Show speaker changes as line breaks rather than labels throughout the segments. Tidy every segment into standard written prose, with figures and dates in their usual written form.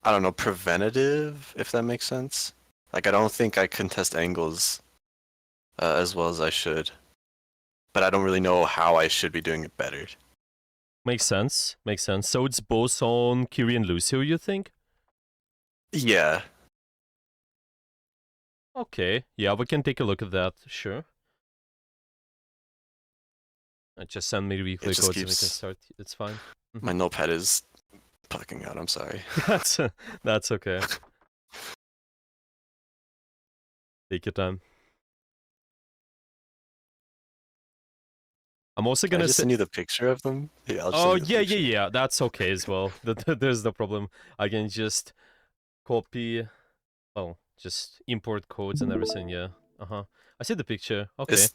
I don't know, preventative, if that makes sense. Like, I don't think I contest angles as well as I should, but I don't really know how I should be doing it better.
Makes sense. Makes sense. So it's both on Kiri and Lucio, you think?
Yeah,
Okay. Yeah, we can take a look at that. Sure. Just send me the
it
weekly
just
codes and we can
keeps
start. It's fine.
my notepad is bugging out. I'm sorry.
That's that's okay. Take your time. I'm also
Can I
gonna
just
say.
send you the picture of them? Yeah, I'll just
Oh
send you the
yeah, yeah,
picture.
yeah. That's okay as well. There's no problem. I can just copy. Oh, just import codes and everything. Yeah. I see the picture. Okay.
It's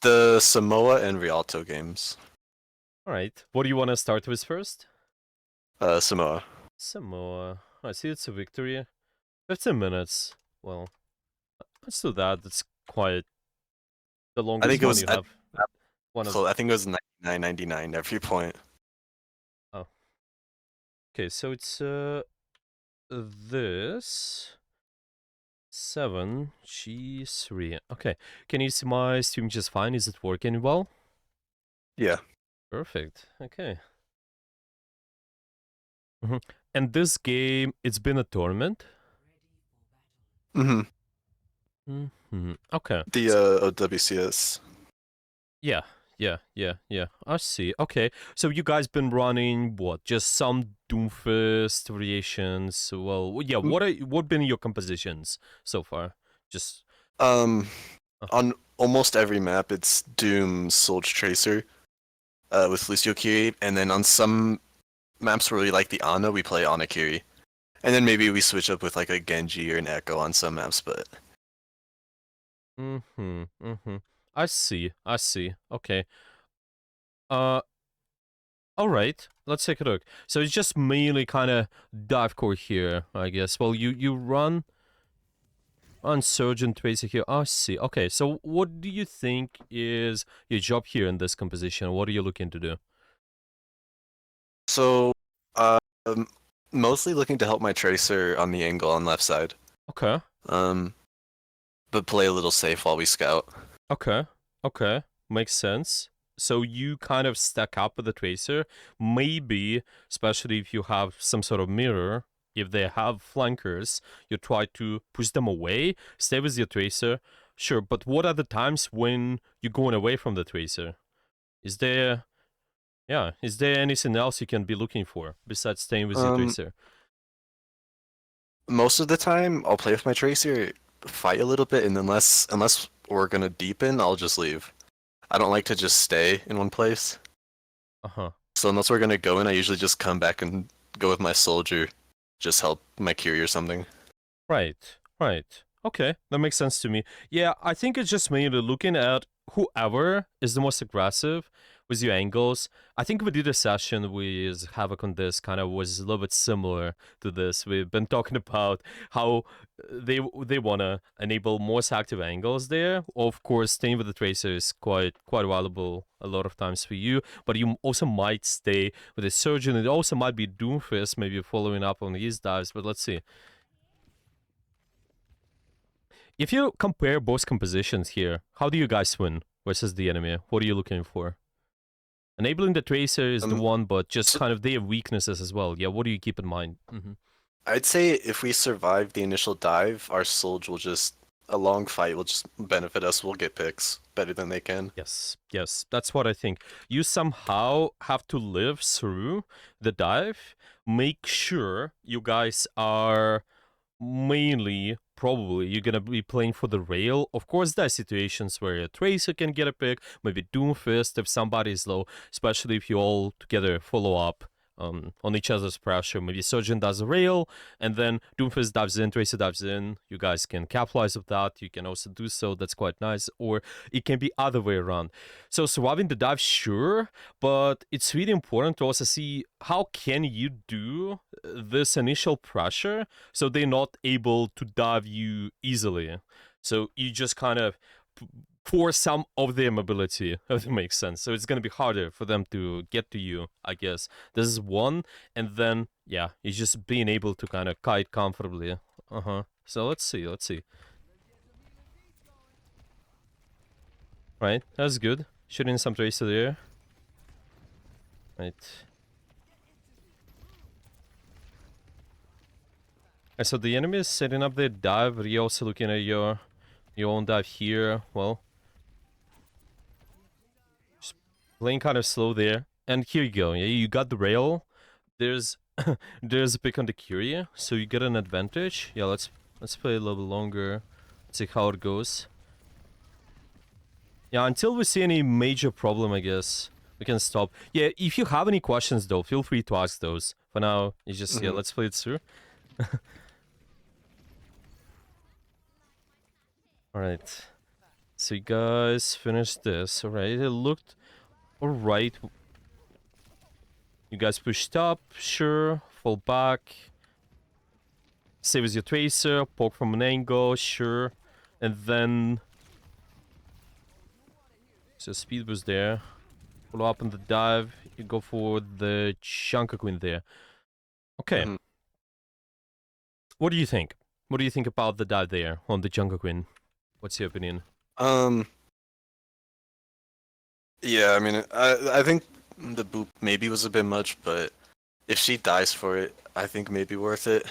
the Samoa and Rialto games.
All right. What do you want to start with first?
Samoa.
Samoa. I see it's a victory. 15 minutes. Well, let's do that. That's quite the
I
longest
think it
one
was
you have. One of.
I think it was 99.99 every point.
Oh. Okay, so it's this 7 G3. Okay. Can you see my stream just fine? Is it working well?
Yeah.
Perfect. Okay. And this game, it's been a tournament.
Mm-hmm.
Okay.
The OWCS.
Yeah, yeah. I see. Okay, so you guys been running what? Just some Doomfist variations. Well, yeah. What been your compositions so far? Just
Um,
uh,
on almost every map, it's Doom Soldier Tracer with Lucio Kiri, and then on some maps where we like the Ana, we play Ana Kiri. And then maybe we switch up with like a Genji or an Echo on some maps, but
I see. I see. Okay. Uh. All right. Let's take a look. So it's just mainly kind of dive core here, I guess. Well, you run. Unsurgent here. I see. Okay, so what do you think is your job here in this composition? What are you looking to do?
so um, mostly looking to help my Tracer on the angle on left side.
Okay,
Um, but play a little safe while we scout.
okay, okay. Makes sense. So you kind of stack up with the Tracer. Maybe, especially if you have some sort of mirror, if they have flankers, you try to push them away, stay with your Tracer. Sure, but what are the times when you're going away from the Tracer? Is there Yeah, is there anything else you can be looking for besides staying with your
Um,
Tracer?
most of the time I'll play with my Tracer, fight a little bit, and unless we're gonna deepen, I'll just leave. I don't like to just stay in one place.
Uh-huh.
So unless we're gonna go in, I usually just come back and go with my soldier, just help my Curie or something.
Right, right. Okay, that makes sense to me. Yeah, I think it's just mainly looking at whoever is the most aggressive with your angles. I think we did a session with Havoc on this, kind of was a little bit similar to this. We've been talking about how they want to enable most active angles there. Of course, staying with the Tracer is quite valuable a lot of times for you, but you also might stay with a Surgeon. It also might be Doomfist, maybe following up on his dives, but let's see. If you compare both compositions here, how do you guys win versus the enemy? What are you looking for? Enabling the Tracer is the
Um,
one, but just
so
kind of their weaknesses as well. Yeah, what do you keep in mind?
I'd say if we survive the initial dive, our soldier will just a long fight will just benefit us. We'll get picks better than they can.
Yes, that's what I think. You somehow have to live through the dive. Make sure you guys are mainly probably you're gonna be playing for the rail. Of course, there are situations where a Tracer can get a pick, maybe Doomfist if somebody is low, especially if you all together follow up on each other's pressure. Maybe Surgeon does a rail, and then Doomfist dives in, Tracer dives in. You guys can capitalize of that. You can also do so. That's quite nice. Or it can be other way around. So surviving the dive, sure, but it's really important to also see how can you do this initial pressure so they're not able to dive you easily. So you just kind of for some of their mobility, if it makes sense. So it's gonna be harder for them to get to you, I guess. This is one, and then yeah, it's just being able to kind of kite comfortably. So let's see. Right, that's good. Shooting some tracer there. Right. So the enemy is setting up their dive, but you're also looking at your own dive here. Well, just playing kind of slow there. And here you go. Yeah, you got the rail. There's there's a pick on the Curie, so you get an advantage. Yeah, let's play a little bit longer. Let's see how it goes. Yeah, until we see any major problem, I guess we can stop. Yeah, if you have any questions though, feel free to ask those. For now, it's just yeah, let's play it through. Alright. So you guys finished this. Alright, it looked alright. You guys pushed up, sure. Fall back. Save as your tracer, poke from an angle, sure. And then... So speed boost there. Follow up on the dive. You go for the Chunker Queen there. Okay. What do you think? What do you think about the dive there on the Chunker Queen? What's your opinion?
Yeah, I mean, I think the boop maybe was a bit much, but if she dies for it, I think maybe worth it.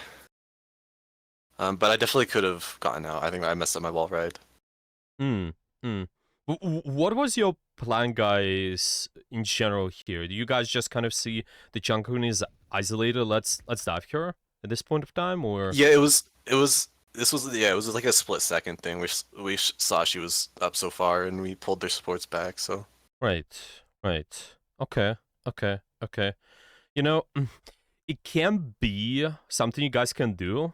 But I definitely could have gotten out. I think I messed up my wall ride.
What was your plan, guys, in general here? Do you guys just kind of see the Junkun is isolated? Let's dive here at this point of time, or
Yeah, it was. It was like a split second thing. We saw she was up so far, and we pulled their supports back. So
right. Okay. You know, it can be something you guys can do.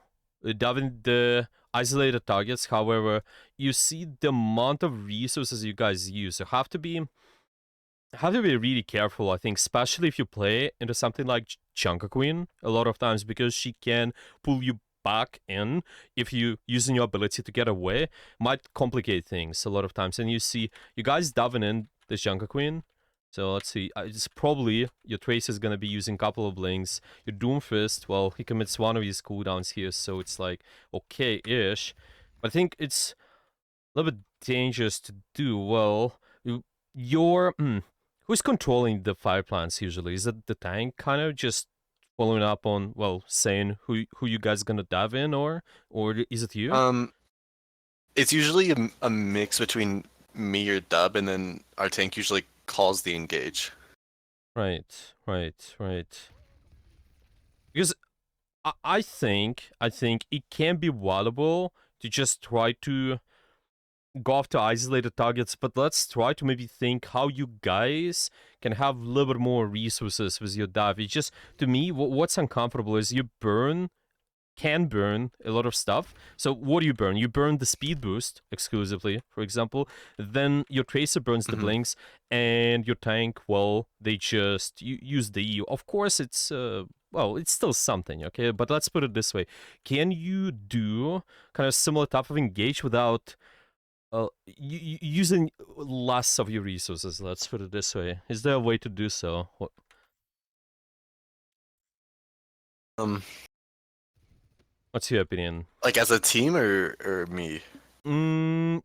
Diving the isolated targets. However, you see the amount of resources you guys use. You have to be really careful, I think, especially if you play into something like Chunker Queen a lot of times, because she can pull you back in if you using your ability to get away. Might complicate things a lot of times. And you see you guys diving in this Chunker Queen. So let's see, it's probably your Trace is gonna be using a couple of blinks. Your Doomfist, well, he commits one of his cooldowns here, so it's like okay-ish. But I think it's a little bit dangerous to do. Well, your who's controlling the fire plants usually? Is it the tank kind of just following up on, well, saying who you guys gonna dive in, or is it you?
It's usually a mix between me or Dub, and then our tank usually calls the engage.
Right. Because I think it can be valuable to just try to go after isolated targets, but let's try to maybe think how you guys can have a little bit more resources with your dive. It's just, to me, what's uncomfortable is you can burn a lot of stuff. So what do you burn? You burn the speed boost exclusively, for example. Then your tracer burns the blinks, and your tank, well, they just use the E. Of course, it's well, it's still something, okay? But let's put it this way: can you do kind of similar type of engage without using less of your resources? Let's put it this way: is there a way to do so? What's your opinion?
Like as a team or me?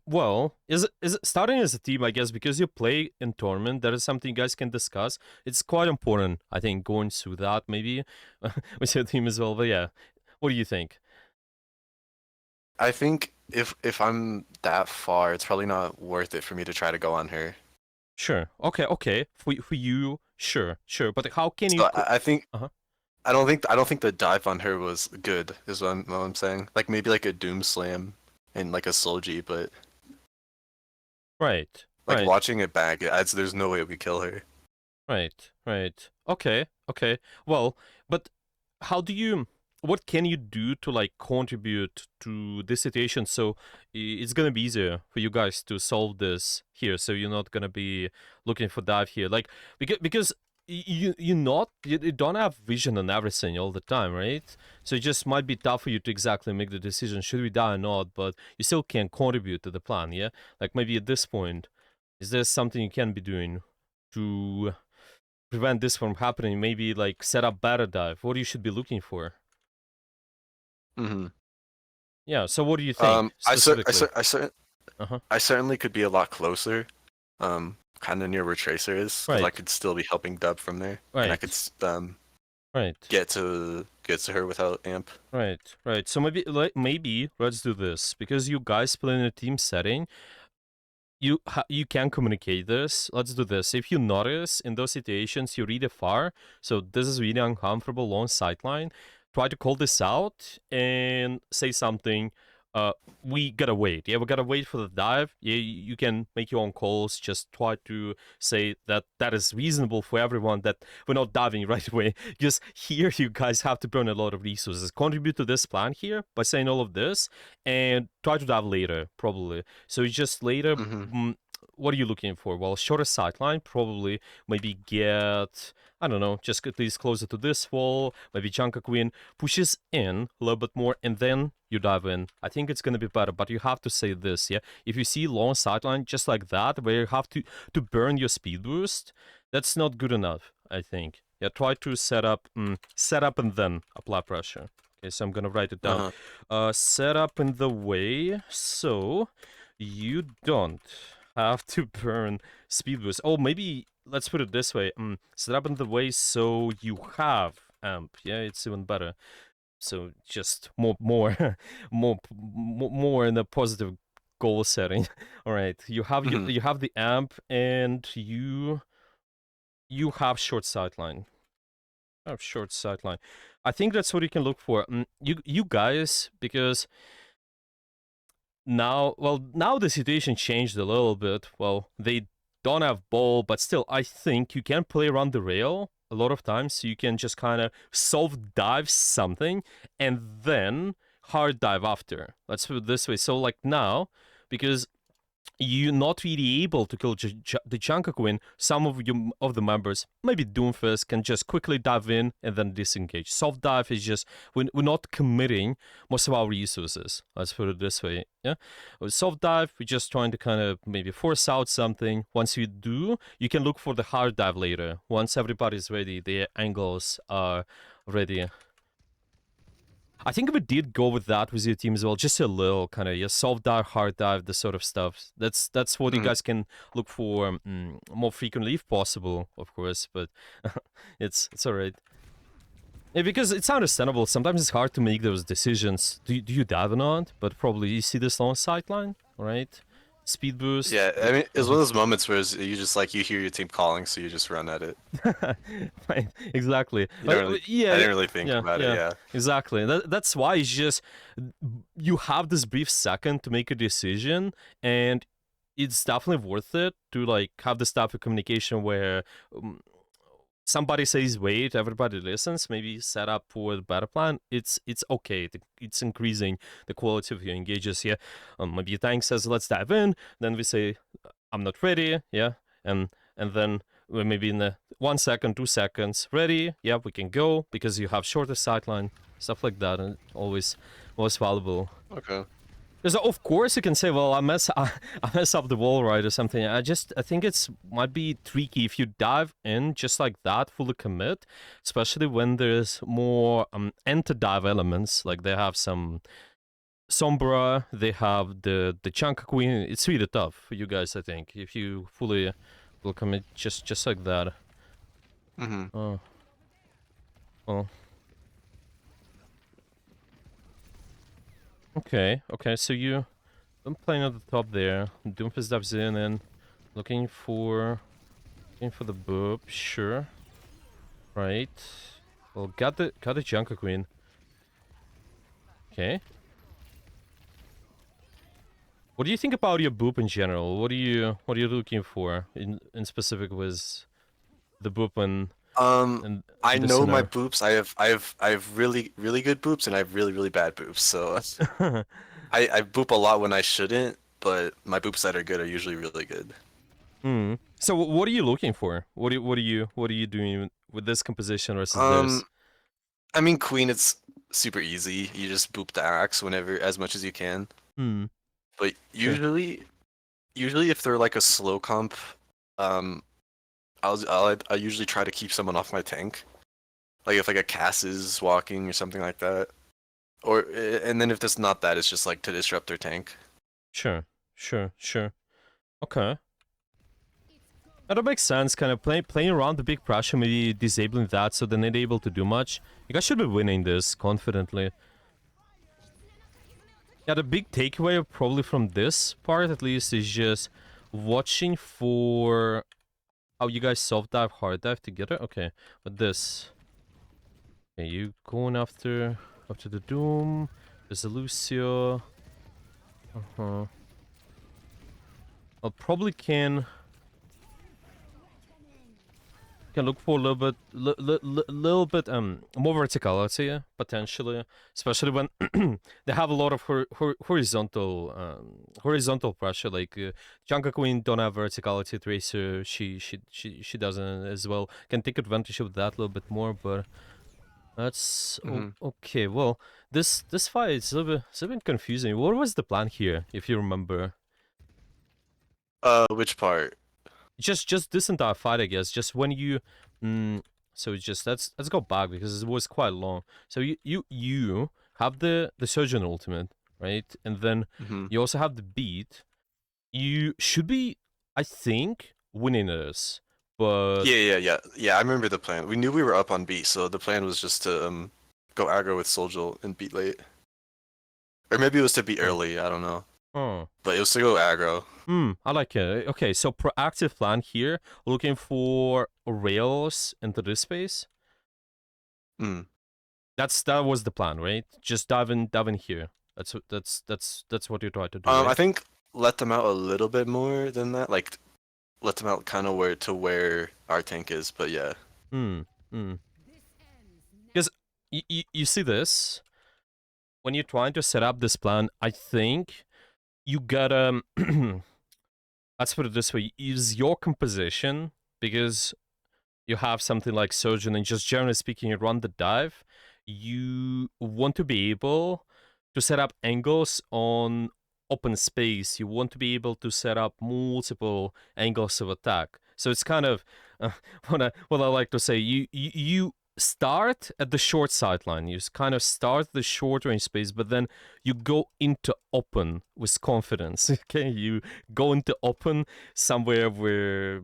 Well, is it starting as a team, I guess, because you play in tournament, that is something you guys can discuss. It's quite important, I think, going through that maybe with your team as well. But yeah, what do you think?
I think if I'm that far, it's probably not worth it for me to try to go on her.
Sure. Okay. For you, sure. But how can you?
So I think
Uh-huh.
I don't think the dive on her was good. Is what I'm saying. Like maybe like a Doom Slam and like a Solji, but
Right.
like watching it back, there's no way we kill her.
Right. Okay. Well, but how do you? What can you do to like contribute to this situation so it's gonna be easier for you guys to solve this here? So you're not gonna be looking for dive here, like because you don't have vision on everything all the time, right? So it just might be tough for you to exactly make the decision should we die or not, but you still can contribute to the plan, yeah? Like maybe at this point, is there something you can be doing to prevent this from happening? Maybe like set up better dive. What you should be looking for?
Mm-hmm.
Yeah. So what do you think specifically? Uh-huh.
I certainly could be a lot closer, kind of near where Tracer is, because I
Right.
could still be helping Dub from there, and I could
Right. Right.
get to her without amp.
Right. So maybe let's do this because you guys play in a team setting. You can communicate this. Let's do this. If you notice in those situations you're really far, so this is really uncomfortable long sideline. Try to call this out and say something. We gotta wait. Yeah, we gotta wait for the dive. Yeah, you can make your own calls. Just try to say that that is reasonable for everyone. That we're not diving right away. Just here, you guys have to burn a lot of resources. Contribute to this plan here by saying all of this, and try to dive later, probably. So it's just later.
Mm-hmm.
What are you looking for? Well, shorter sideline, probably. Maybe get, I don't know, just at least closer to this wall. Maybe Junker Queen pushes in a little bit more, and then you dive in. I think it's gonna be better, but you have to say this, yeah? If you see long sideline just like that, where you have to burn your speed boost, that's not good enough, I think. Yeah, try to set up and then apply pressure. Okay, so I'm gonna write it down. Set up in the way so you don't have to burn speed boost. Oh, maybe let's put it this way. Set up in the way so you have amp. Yeah, it's even better. So just more, more in a positive goal setting. All right, you have
Mm-hmm.
you have the amp and you have short sideline. Have short sideline. I think that's what you can look for. You guys, because now the situation changed a little bit. Well, they don't have ball, but still I think you can play around the rail a lot of times. So you can just kind of soft dive something and then hard dive after. Let's put it this way. So like now, because you're not really able to kill the Junker Queen, some of the members, maybe Doomfist, can just quickly dive in and then disengage. Soft dive is just, we're not committing most of our resources. Let's put it this way, yeah? With soft dive, we're just trying to kind of maybe force out something. Once you do, you can look for the hard dive later. Once everybody's ready, the angles are ready. I think we did go with that with your team as well, just a little kind of, yeah, soft dive, hard dive, this sort of stuff. That's what you
Mm-hmm.
guys can look for more frequently if possible, of course. But it's alright. Yeah, because it's understandable. Sometimes it's hard to make those decisions. Do you dive or not? But probably you see this long sideline, right? Speed boost.
Yeah, I mean, it's one of those moments where you just like you hear your team calling, so you just run at it.
Right, exactly.
You don't really, I
Yeah,
didn't really think about it. Yeah.
exactly. That's why it's just you have this brief second to make a decision, and it's definitely worth it to like have this type of communication where somebody says wait, everybody listens, maybe set up for the better plan. It's okay. It's increasing the quality of your engages here. Maybe Tank says let's dive in, then we say I'm not ready, yeah, and then maybe in the 1 second, 2 seconds, ready, yeah, we can go because you have shorter sideline, stuff like that, and always valuable.
Okay.
Because of course you can say, well, I mess up the wall right or something. I think it's might be tricky if you dive in just like that, fully commit, especially when there's more enter dive elements. Like they have some Sombra, they have the Chunk Queen. It's really tough for you guys, I think, if you fully will commit just like that.
Mm-hmm.
Oh, well. Okay, so I'm playing at the top there. Doomfist dives in and looking for the boob, sure. Right. Well, got the Junker Queen. Okay. What do you think about your boop in general? What are you looking for in specific with the boop and
I
the
know my
center?
boops. I have really really good boops, and I have really really bad boops. So I boop a lot when I shouldn't, but my boops that are good are usually really good.
Hmm. So what are you looking for? What are you doing with this composition versus this?
Um, I mean, Queen, it's super easy. You just boop the axe whenever, as much as you can.
Hmm.
But
Okay.
usually if they're like a slow comp, um, I usually try to keep someone off my tank. Like if like a Cass is walking or something like that. Or and then if that's not that, it's just like to disrupt their tank.
Sure. Sure. Sure. Okay. That makes sense. Kind of playing around the big pressure, maybe disabling that so they're not able to do much. You guys should be winning this confidently. Yeah, the big takeaway probably from this part at least is just watching for how you guys soft dive, hard dive together. Okay, but this. Okay, you going after the Doom. There's a Lucio. Uh-huh. I probably can look for a little bit little bit more verticality potentially, especially when they have a lot of horizontal pressure. Like Jungle Queen don't have verticality, Tracer she doesn't as well. Can take advantage of that a little bit more, but that's okay. Well, this fight is a bit confusing. What was the plan here, if you remember?
Which part?
Just this entire fight, I guess. Just when you, so it's just let's go back because it was quite long. So you have the surgeon ultimate, right? And then
Mm-hmm.
you also have the beat. You should be, I think, winning this, but
Yeah. I remember the plan. We knew we were up on beat, so the plan was just to go aggro with Soldier and beat late, or maybe it was to beat
oh,
early. I don't know,
oh.
but it was to go aggro.
I like it. Okay, so proactive plan here, looking for rails into this space.
Mm.
That was the plan, right? Just dive in here. That's what you try to do,
I
right?
think let them out a little bit more than that. Like let them out kind of where our tank is. But yeah.
Hmm. Hmm. Because you see this when you're trying to set up this plan. I think you gotta let's put it this way: use your composition because you have something like surgeon and just generally speaking, you run the dive. You want to be able to set up angles on open space. You want to be able to set up multiple angles of attack. So it's kind of what I like to say. You start at the short sideline. You kind of start the short range space, but then you go into open with confidence. Okay, you go into open somewhere where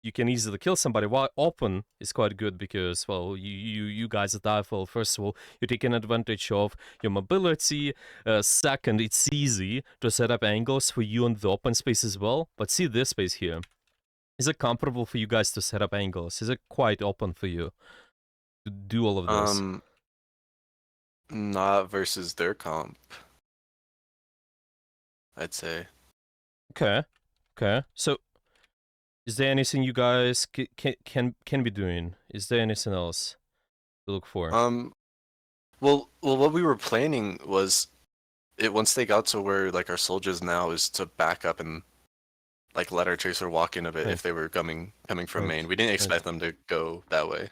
you can easily kill somebody. While open is quite good because, well, you guys at dive, well, first of all, you're taking advantage of your mobility. Second, it's easy to set up angles for you on the open space as well. But see this space here. Is it comfortable for you guys to set up angles? Is it quite open for you to do all of this?
Um, not versus their comp, I'd say.
Okay. Okay. So, is there anything you guys can be doing? Is there anything else to look for?
Um, well, what we were planning was it once they got to where like our soldiers now is to back up and like let our tracer walk in a bit
Right.
if they were coming from
Right.
main. We didn't
Right.
expect them to go that way.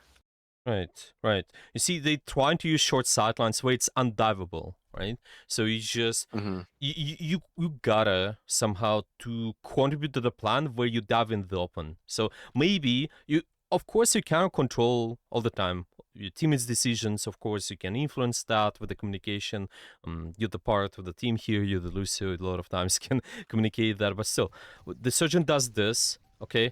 Right, right. You see, they trying to use short sidelines where it's undivable, right? So you just
Mm-hmm.
you gotta somehow to contribute to the plan where you dive in the open. So maybe you, of course, you cannot control all the time your teammates' decisions. Of course, you can influence that with the communication. You're the part of the team here. You're the Lucio. A lot of times can communicate that, but still, the surgeon does this. Okay,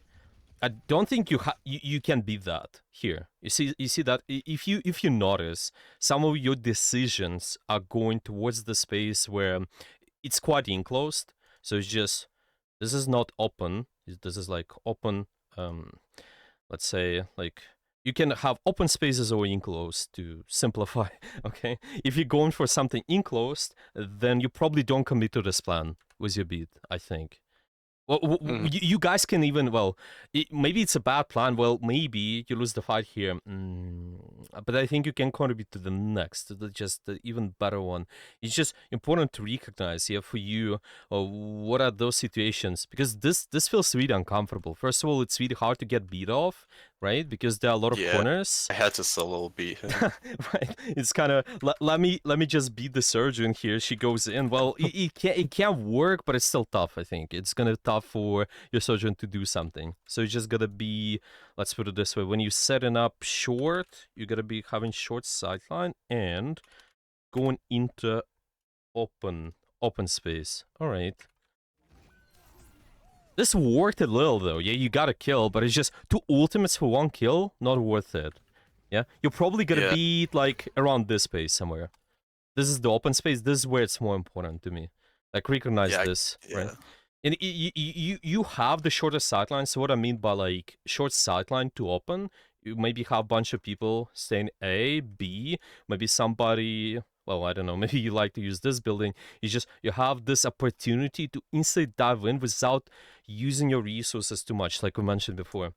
I don't think you can beat that here. You see that if you notice some of your decisions are going towards the space where it's quite enclosed. So it's just this is not open. This is like open. Um, let's say like you can have open spaces or enclosed to simplify. Okay, if you're going for something enclosed, then you probably don't commit to this plan with your beat. I think. Well,
Mm.
you guys can even, well, maybe it's a bad plan. Well, maybe you lose the fight here. But I think you can contribute to the next, to just the even better one. It's just important to recognize here for you what are those situations, because this feels really uncomfortable. First of all, it's really hard to get beat off, right? Because there are a lot of
Yeah,
corners.
I had to solo beat him.
Right, it's kind of let me just beat the surgeon here. She goes in. Well, it can't work, but it's still tough. I think it's gonna tough for your surgeon to do something. So it's just gotta be, let's put it this way: when you setting up short, you gotta be having short sideline and going into open space. All right. This worked a little though. Yeah, you got a kill, but it's just 2 ultimates for 1 kill, not worth it. Yeah, you're probably gonna
Yeah,
be like around this space somewhere. This is the open space. This is where it's more important to me. Like, recognize
yeah,
this, right?
yeah.
And you have the shortest sideline. So what I mean by like short sideline to open, you maybe have a bunch of people staying A, B, maybe somebody. Well, I don't know. Maybe you like to use this building. It's just you have this opportunity to instantly dive in without using your resources too much, like we mentioned before.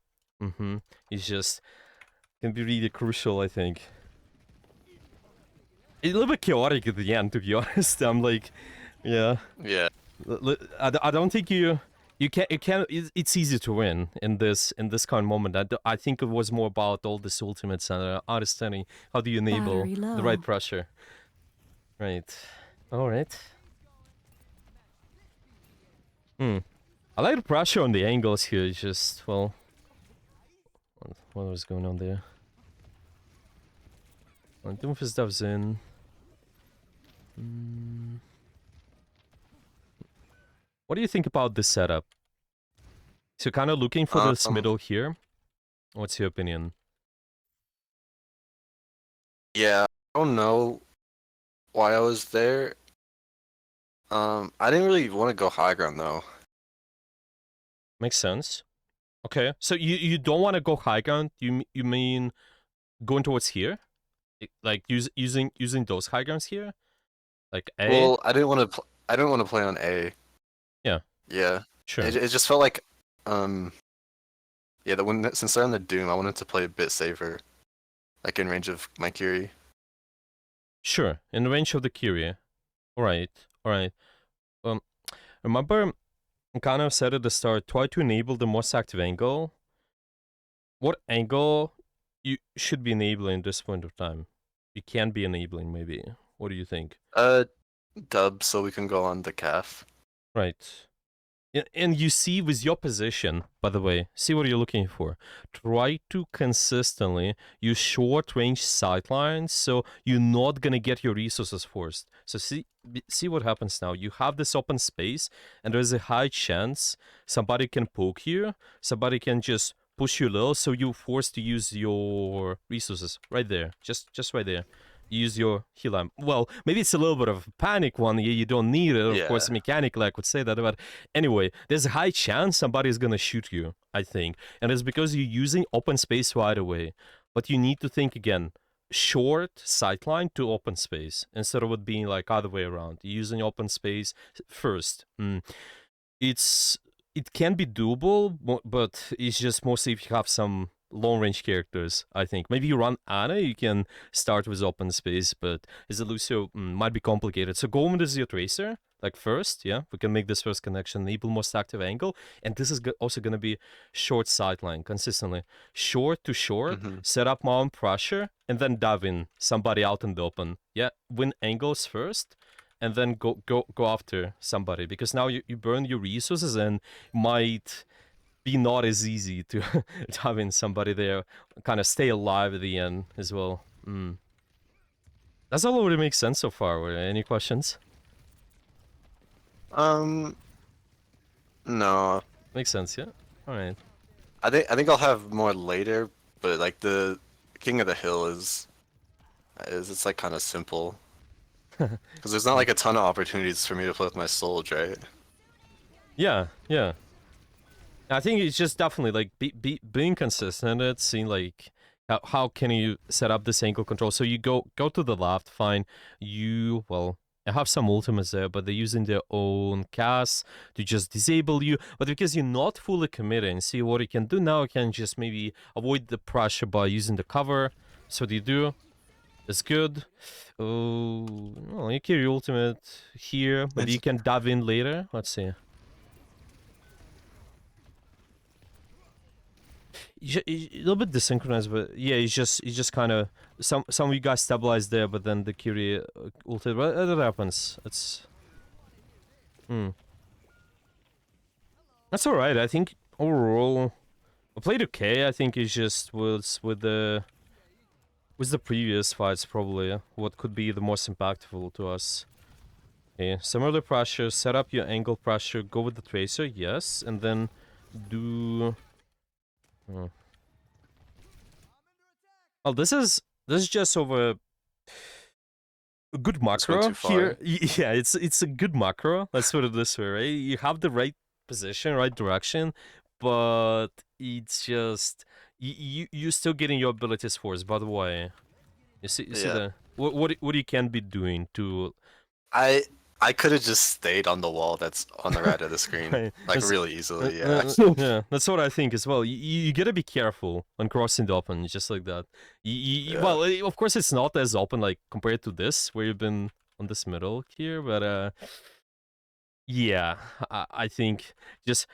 It's just can be really crucial, I think. A little bit chaotic at the end, to be honest. I'm like, yeah.
Yeah.
I don't think you can. It's easy to win in this kind of moment. I think it was more about all this ultimates and understanding how do you enable
Battery
the
low.
right pressure. Right. All right. I like the pressure on the angles here. It's just, well, what was going on there? Doomfist stuff's in. What do you think about this setup? So kind of looking for this middle here. What's your opinion?
Yeah, I don't know why I was there. I didn't really want to go high ground though.
Makes sense. Okay, so you don't want to go high ground. You mean going towards here, like using those high grounds here, like A?
Well, I didn't want to. I didn't want to play on A.
Yeah.
Yeah.
Sure.
It just felt like yeah. Since they're on the Doom, I wanted to play a bit safer, like in range of my Curie.
Sure. In the range of the Kyrie. All right. All right. Remember, kind of said at the start, try to enable the most active angle. What angle you should be enabling at this point of time? You can be enabling, maybe. What do you think?
Dub, so we can go on the calf.
Right. And you see with your position, by the way, see what you're looking for. Try to consistently use short range sidelines so you're not gonna get your resources forced. So see what happens now. You have this open space and there's a high chance somebody can poke you, somebody can just push you low, so you're forced to use your resources right there. Just right there. Use your heal amp. Well, maybe it's a little bit of a panic one. You don't need it. Of course, mechanically I could say that, but anyway, there's a high chance somebody's gonna shoot you, I think. And it's because you're using open space right away. But you need to think again, short sightline to open space, instead of it being like other way around. You're using open space first. It can be doable, but it's just mostly if you have some long range characters, I think. Maybe you run Ana, you can start with open space, but as a Lucio, might be complicated. So go with your tracer, like first, yeah? We can make this first connection, enable most active angle, and this is also going to be short sideline, consistently. Short to short, set up mount pressure, and then dive in, somebody out in the open. Yeah, win angles first, and then go after somebody, because now you burn your resources and might be not as easy to having somebody there kind of stay alive at the end as well. That's all already makes sense so far. Any questions?
No.
Makes sense, yeah. All right.
I think I'll have more later, but like the King of the Hill is it's like kind of simple. Because there's not like a ton of opportunities for me to play with my Soldier, right?
Yeah, yeah. I think it's just definitely like being consistent. It's seeing like how can you set up this angle control. So you go to the left, fine. Well, I have some ultimates there, but they're using their own cast to just disable you. But because you're not fully committing, see what you can do now, you can just maybe avoid the pressure by using the cover. So what you do. It's good. Oh, well, you carry ultimate here. Maybe you can dive in later. Let's see. A little bit desynchronized, but yeah, it's just kind of some of you guys stabilize there, but then the Curie ulted. But that happens. It's that's all right. I think overall, I played okay. I think it's just was with the previous fights probably what could be the most impactful to us. Okay, some other pressure. Set up your angle pressure. Go with the tracer, yes, and then do. Oh. Well, this is just over a good
This went
macro
too
here.
far.
Yeah, it's a good macro. Let's put it this way, right? You have the right position, right direction, but it's just you still getting your abilities forced. By the way, you see
Yeah.
the what you can be doing to.
I I could have just stayed on the wall that's on the right of the screen,
Right,
like really easily. Yeah.
yeah, that's what I think as well. You gotta be careful on crossing the open, just like that.
Yeah.
Well, of course, it's not as open like compared to this, where you've been on this middle here, but yeah, I think just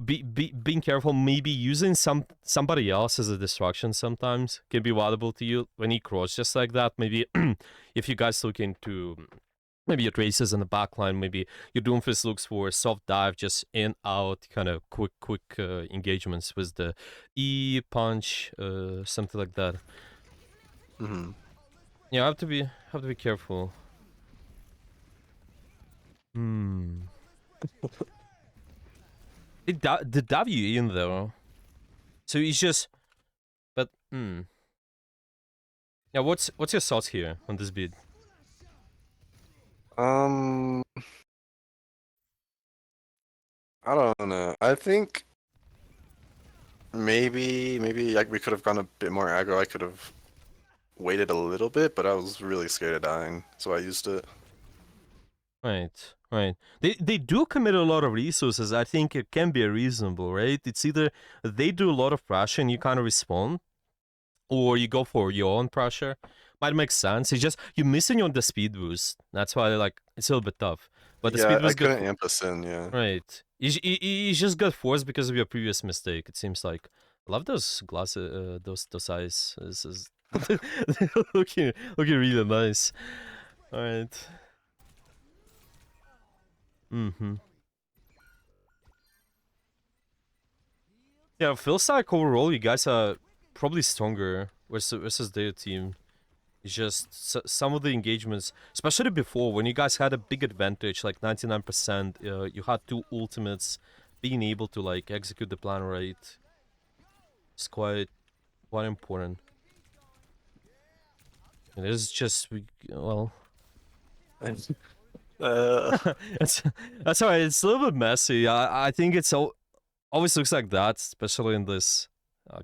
being careful. Maybe using somebody else as a distraction sometimes can be valuable to you when you cross just like that. Maybe if you guys look into maybe your traces in the back line, maybe your Doomfist looks for a soft dive, just in, out, kind of quick engagements with the E punch, something like that.
Hmm.
Yeah, have to be careful. Hmm. Did W in though? So he's just, but yeah. What's your thoughts here on this bid?
Um, I don't know. I think maybe like we could have gone a bit more aggro. I could have waited a little bit, but I was really scared of dying, so I used it.
Right, right. They do commit a lot of resources. I think it can be reasonable, right? It's either they do a lot of pressure and you kind of respond, or you go for your own pressure. Might make sense. It's just you're missing on the speed boost. That's why like it's a little bit tough. But the
Yeah,
speed
I
boost got
couldn't amp us in. Yeah.
right. You just got forced because of your previous mistake. It seems like. I love those glasses. Those eyes. This is looking really nice. All right. Mm-hmm. Yeah, feels like overall you guys are probably stronger versus their team. It's just some of the engagements, especially before when you guys had a big advantage, like 99%. You had two ultimates, being able to like execute the plan right. It's quite important. It is just well,
Uh,
that's that's alright. It's a little bit messy. I think it's always looks like that, especially in this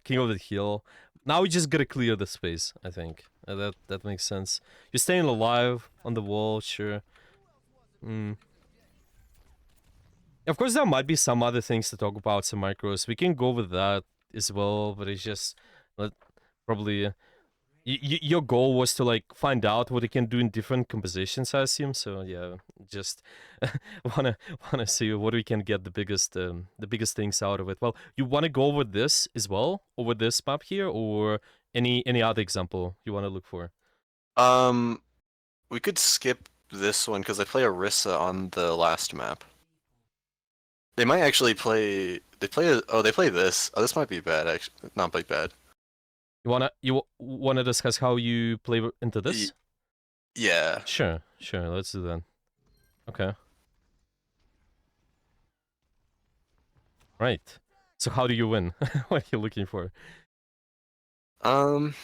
King of the Hill. Now we just gotta clear the space. I think that makes sense. You're staying alive on the wall, sure. Mm. Of course, there might be some other things to talk about, some micros. We can go with that as well, but it's just probably your goal was to like find out what it can do in different compositions, I assume. So yeah, just wanna see what we can get the biggest things out of it. Well, you wanna go over this as well, over this map here, or any other example you wanna look for?
um, we could skip this one because I play Orisa on the last map. They might actually play. They play this. Oh, this might be bad. Actually, not be bad.
You wanna discuss how you play into
Y
this?
yeah.
Sure, let's do that. Okay. Right. So how do you win? What are you looking for?
Um.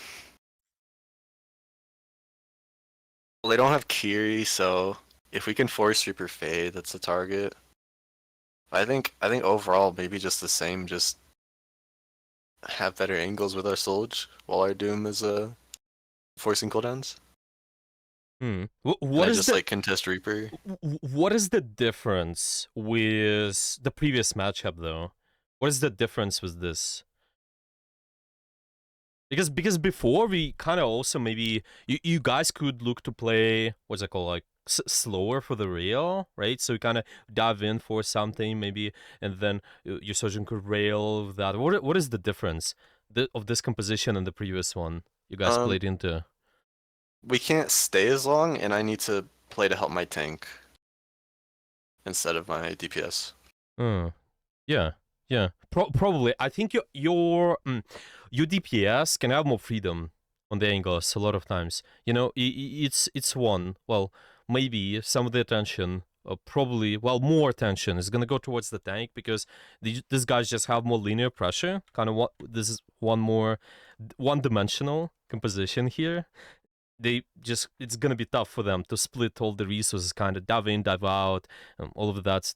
Well, they don't have Kiri, so if we can force Reaper Fade, that's the target. I think overall maybe just the same. Just have better angles with our Solj while our Doom is forcing cooldowns. and
What
I
is
just
the
like contest Reaper.
what is the difference with the previous matchup though? What is the difference with this? Because before we kind of also maybe you guys could look to play what's it called, like slower for the rail, right? So you kind of dive in for something maybe, and then your surgeon could rail that. What is the difference of this composition and the previous one you guys
Um,
played into?
we can't stay as long, and I need to play to help my tank instead of my DPS.
Hmm. Yeah, yeah. Probably. I think your DPS can have more freedom on the angles a lot of times. You know, it's one. Well, maybe some of the attention, probably, well, more attention is gonna go towards the tank because these guys just have more linear pressure. Kind of what this is one-dimensional composition here. It's gonna be tough for them to split all the resources, kind of dive in, dive out, all of that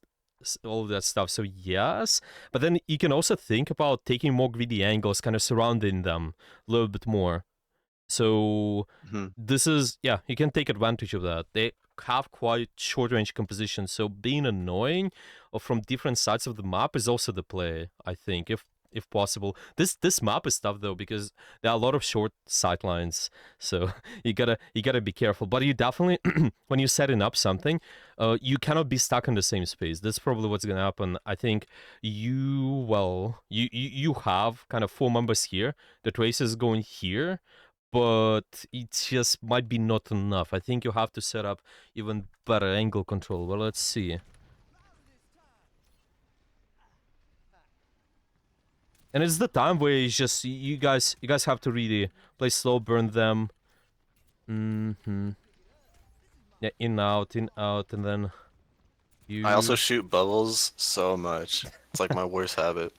stuff. So yes, but then you can also think about taking more greedy angles, kind of surrounding them a little bit more. So
Mhm.
this is, yeah, you can take advantage of that. They have quite short range composition, so being annoying from different sides of the map is also the play, I think, if possible. This map is tough though because there are a lot of short sightlines, so you gotta be careful. But you definitely when you're setting up something, you cannot be stuck in the same space. That's probably what's gonna happen. I think you have kind of four members here. The trace is going here, but it just might be not enough. I think you have to set up even better angle control. Well, let's see. And it's the time where it's just you guys have to really play slow, burn them. Yeah, in out, and then
I also
you.
shoot bubbles so much. It's like my worst habit.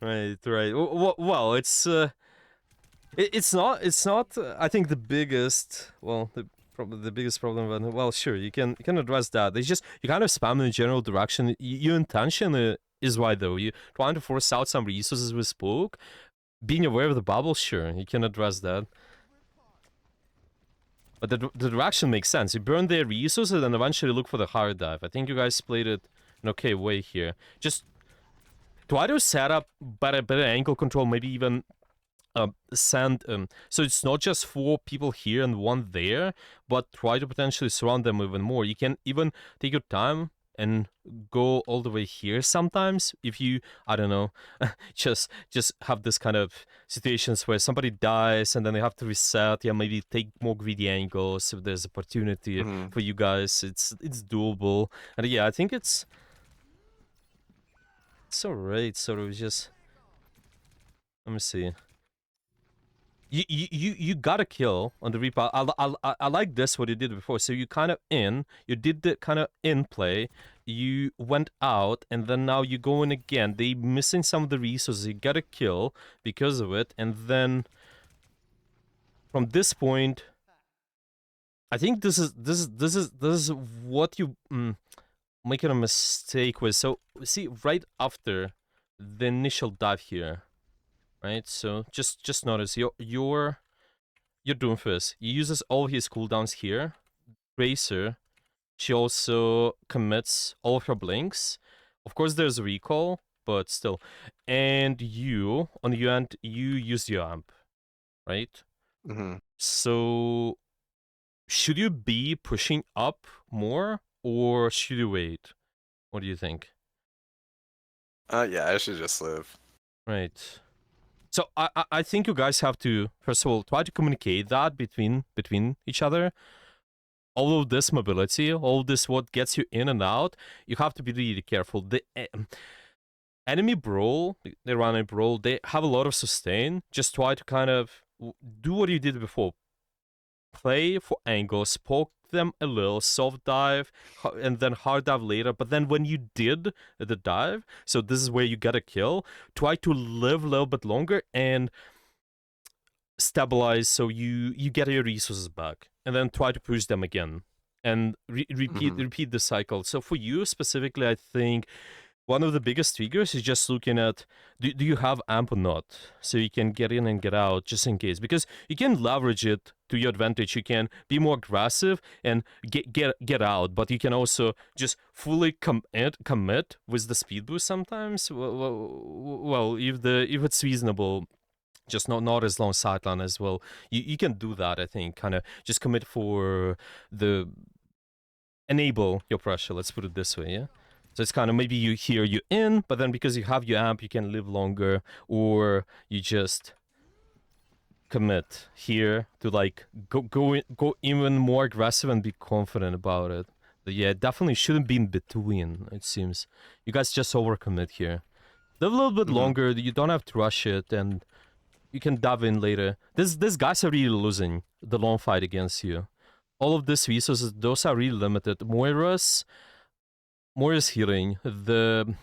Right. Well, it's not. I think the biggest. Well, probably the biggest problem. But well, sure, you can address that. It's just you kind of spam in the general direction. Your intention is right though. You trying to force out some resources we spoke. Being aware of the bubble, sure, you can address that. But the direction makes sense. You burn their resources and then eventually look for the hard dive. I think you guys played it an okay way here. Just try to set up better angle control, maybe even send so it's not just four people here and one there, but try to potentially surround them even more. You can even take your time and go all the way here sometimes if you, I don't know, just have this kind of situations where somebody dies and then they have to reset. Yeah, maybe take more greedy angles if there's opportunity
Hmm.
for you guys. It's doable. And yeah, I think it's alright. Sort of just, let me see. You got a kill on the reaper. I like this what you did before. So you kind of you did the kind of in play. You went out, and then now you go in again. They missing some of the resources. You got a kill because of it, and then from this point, I think this is what you making a mistake with. So see, right after the initial dive here, right? So just notice your Doomfist, he uses all his cooldowns here. Tracer, she also commits all of her blinks. Of course, there's recall, but still. And you, on your end, you use your amp, right?
Hmm.
So, should you be pushing up more, or should you wait? What do you think?
Yeah, I should just live.
Right. So I think you guys have to first of all try to communicate that between each other. All of this mobility, all this what gets you in and out, you have to be really careful. The enemy brawl, they run a brawl, they have a lot of sustain. Just try to kind of do what you did before. Play for angles, poke them a little, soft dive, and then hard dive later. But then when you did the dive, so this is where you get a kill, try to live a little bit longer and stabilize so you get your resources back, and then try to push them again and repeat
Hmm.
the cycle. So for you specifically, I think one of the biggest triggers is just looking at do you have amp or not, so you can get in and get out just in case, because you can leverage it to your advantage. You can be more aggressive and get out, but you can also just fully commit with the speed boost sometimes. Well, if it's reasonable, just not as long sideline as well. You can do that, I think, kind of just commit for the enable your pressure, let's put it this way, yeah? So it's kind of maybe you here you in, but then because you have your amp, you can live longer, or you just commit here to like go even more aggressive and be confident about it. But yeah, it definitely shouldn't be in between, it seems. You guys just overcommit here. Live a little bit longer, you don't have to rush it, and you can dive in later. These guys are really losing the long fight against you. All of these resources, those are really limited. Moira's healing. The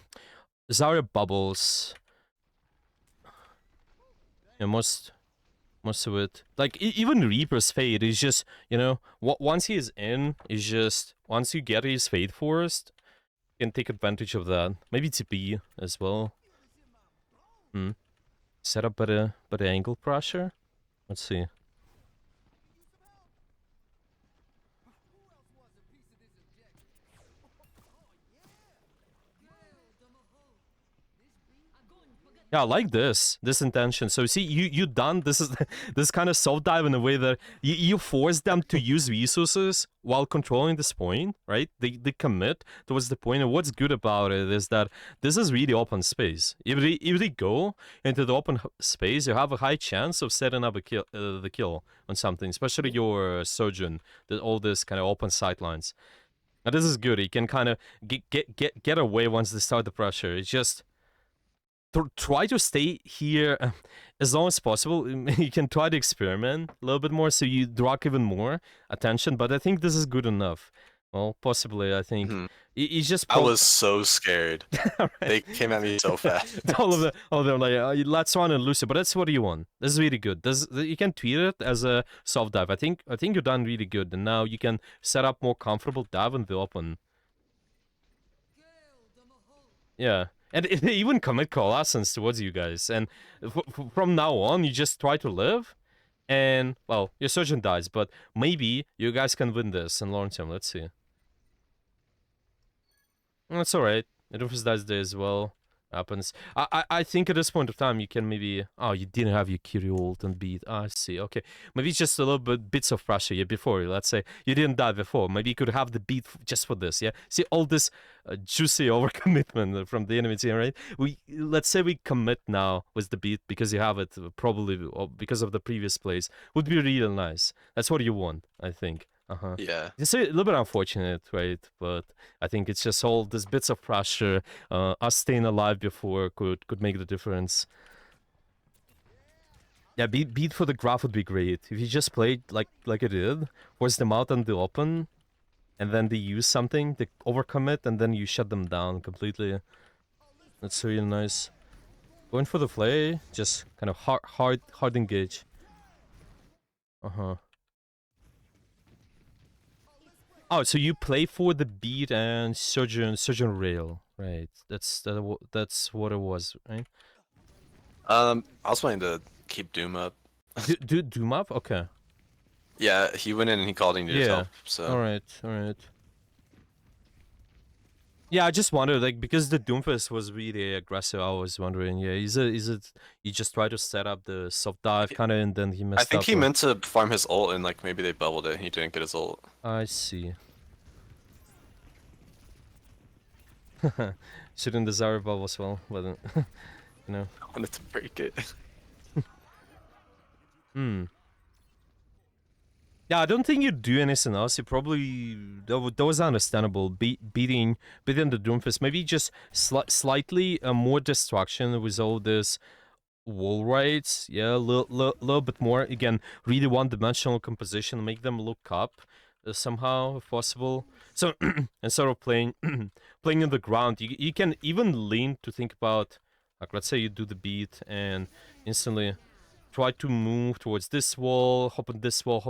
Zarya bubbles. Yeah, most of it. Like even Reaper's Fate is just, you know, once he is in, is just once you get his Fate Forest, you can take advantage of that. Maybe TP as well. Set up better angle pressure. Let's see. Yeah, I like this intention. So see, you done this is this kind of self dive in a way that you force them to use resources while controlling this point, right? They commit towards the point, and what's good about it is that this is really open space. If they go into the open space, you have a high chance of setting up a kill, the kill on something, especially your surgeon. All this kind of open sightlines. Now this is good. You can kind of get away once they start the pressure. It's just try to stay here as long as possible. You can try to experiment a little bit more so you draw even more attention, but I think this is good enough. Well, possibly, I think. It's just
I was so scared.
right.
They came at me so fast.
all of them like, let's run and Lucio, but that's what you want. This is really good. You can treat it as a soft dive. I think you've done really good, and now you can set up more comfortable dive in the open. Yeah. And they even commit coalescence towards you guys. And from now on, you just try to live. And, well, your surgeon dies, but maybe you guys can win this in long term. Let's see. That's alright. Rufus dies there as well. Happens. I think at this point of time you can maybe... Oh, you didn't have your Kiri ult and beat. I see. Okay. Maybe just a little bits of pressure yeah, before. Let's say you didn't die before. Maybe you could have the beat just for this, yeah? See, all this juicy overcommitment from the enemy team, right? Let's say we commit now with the beat because you have it probably because of the previous plays. Would be really nice. That's what you want, I think.
Yeah.
It's a little bit unfortunate, right? But I think it's just all these bits of pressure. Us staying alive before could make the difference. Yeah, beat for the graph would be great. If you just played like it did, force them out in the open, and then they use something, they overcommit, and then you shut them down completely. That's really nice. Going for the play, just kind of hard engage. Oh, so you play for the beat and surgeon rail, right? That's what it was, right?
I was planning to keep Doom up.
Doom up? Okay.
Yeah, he went in and he called and needed help. So.
All right. Yeah, I just wondered, like, because the Doomfist was really aggressive. I was wondering, yeah, is it you just try to set up the soft dive kind of, and then he messed up?
I think he meant to farm his ult, and like maybe they bubbled it. And he didn't get his ult.
I see. Shouldn't desire bubble as well, but you know.
I wanted to break it.
Yeah, I don't think you'd do anything else. You probably that was understandable. Beating the Doomfist, maybe just slightly more destruction with all this wall rights. Yeah, a little bit more. Again, really one-dimensional composition. Make them look up somehow if possible. So instead of playing in the ground, you can even lean to think about, like, let's say you do the beat and instantly try to move towards this wall, hop on this wall,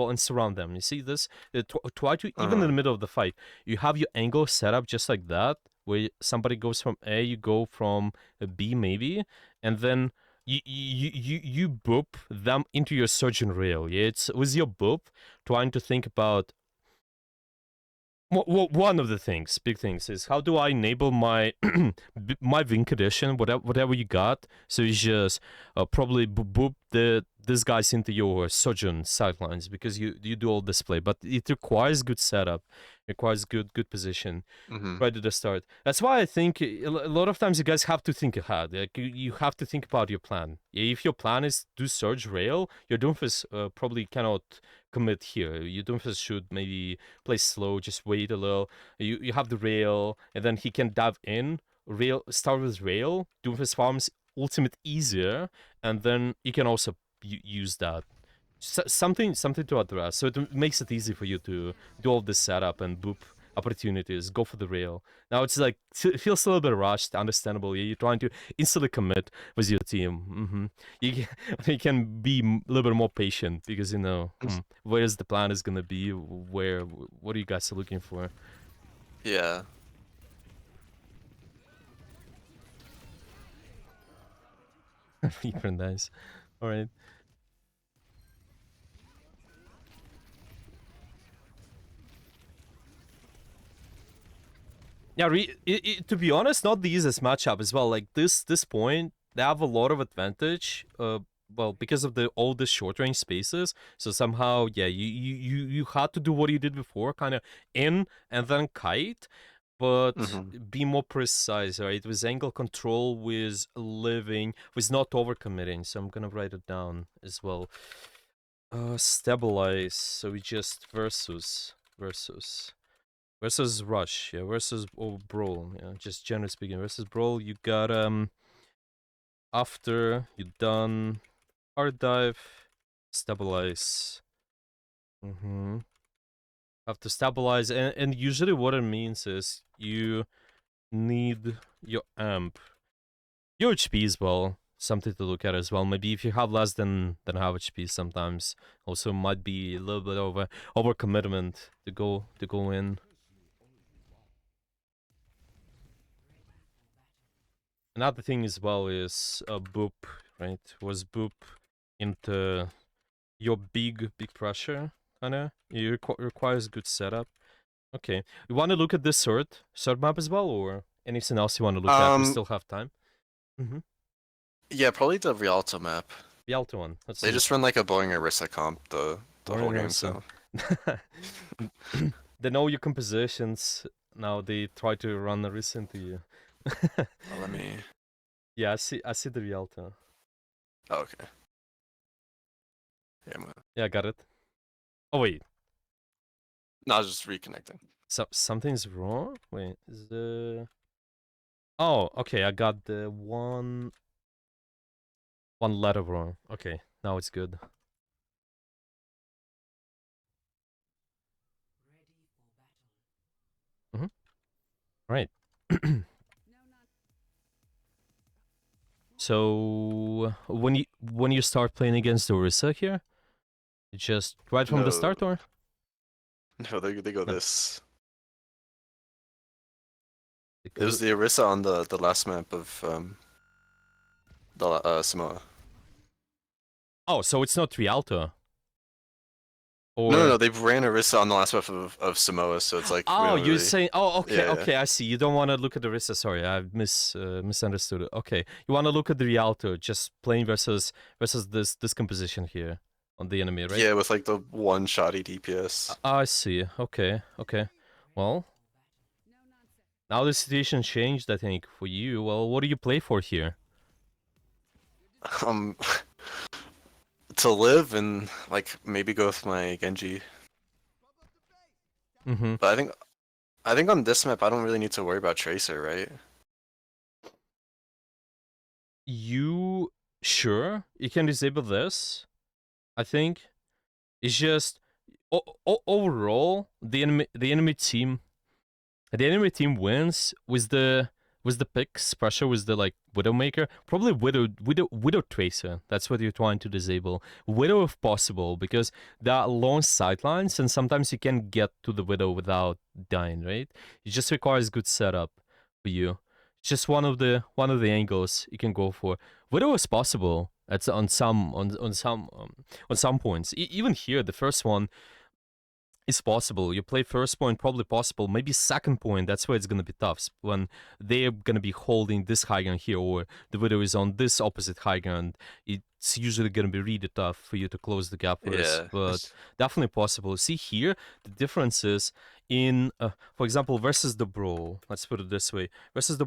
and surround them. You see this? Try to, even in the middle of the fight, you have your angle set up just like that, where somebody goes from A, you go from B maybe, and then you boop them into your surgeon rail. Yeah, it's with your boop trying to think about one of the things, big things, is how do I enable my my win condition, whatever you got. So you just probably boop this guys into your surgeon sidelines because you do all display, but it requires good setup, requires good position
Mm-hmm.
right at the start. That's why I think a lot of times you guys have to think ahead. Like you have to think about your plan. If your plan is do surge rail, your Doomfist probably cannot commit here. Your Doomfist should maybe play slow, just wait a little. You have the rail, and then he can dive in. Rail start with rail. Doomfist farms ultimate easier, and then you can also use that. Something to address. So it makes it easy for you to do all this setup and boop opportunities, go for the rail. Now it's like it feels a little bit rushed, understandable. You're trying to instantly commit with your team. You can be a little bit more patient because you know where is the plan is gonna be, what are you guys looking for?
Yeah.
Very nice. All right. Yeah, to be honest, not the easiest matchup as well. Like this point, they have a lot of advantage. Well, because of all the short range spaces. So somehow, yeah, you had to do what you did before, kind of in and then kite, but
Mm-hmm.
be more precise, right? With angle control, with living, with not overcommitting. So I'm gonna write it down as well. Stabilize. So we just versus. Versus Rush, yeah, versus Brawl, yeah, just generally speaking. Versus Brawl, you got, after you done Hard Dive, Stabilize. Have to stabilize, and usually what it means is you need your amp. Your HP as well, something to look at as well. Maybe if you have less than half HP sometimes, also might be a little bit of over commitment to go in. Another thing as well is boop, right? Was boop into your big pressure, kinda. It requires good setup. Okay, you want to look at this third map as well, or anything else you want to look at? We still have time.
Yeah, probably the Rialto map.
The Alto one. Let's
They
see.
just run like a boring Orisa comp the whole
Warren
game,
Orson.
so
They know your compositions. Now they try to run a risk into you.
let me.
Yeah, I see the Rialto.
Oh, okay. Yeah,
Yeah, I got it. Oh wait,
no, I was just reconnecting.
something's wrong. Wait, is the Oh, okay, I got the one letter wrong. Okay, now it's good. Right. So when you start playing against Orisa here, just right from the
No,
start, or
no, they go
no,
this.
it
It was
goes.
the Orisa on the last map of the Samoa.
Oh, so it's not Rialto,
No,
or
they ran Orisa on the last map of Samoa, so it's like we
oh,
don't
you're
really.
saying oh, okay,
Yeah, yeah.
okay, I see. You don't want to look at the Orisa. Sorry, I misunderstood it. Okay, you want to look at the Rialto, just playing versus this composition here on the enemy, right?
Yeah, with like the one shoddy DPS.
I see. Okay, okay. Well, now the situation changed, I think, for you. Well, what do you play for here?
Um, to live and like maybe go with my Genji.
Mm-hmm.
But I think on this map I don't really need to worry about Tracer, right?
You sure you can disable this? I think it's just overall the enemy team wins with the picks pressure with the like Widowmaker, probably Widow Tracer. That's what you're trying to disable. Widow if possible, because there are long sidelines and sometimes you can get to the Widow without dying, right? It just requires good setup for you. It's just one of the angles you can go for. Widow is possible at on some points. Even here, the first one is possible. You play first point, probably possible. Maybe second point, that's where it's gonna be tough. When they're gonna be holding this high ground here, or the widow is on this opposite high ground, it's usually gonna be really tough for you to close the gap first.
Yeah.
But definitely possible. See here, the difference is in, for example, versus the brawl. Let's put it this way: versus the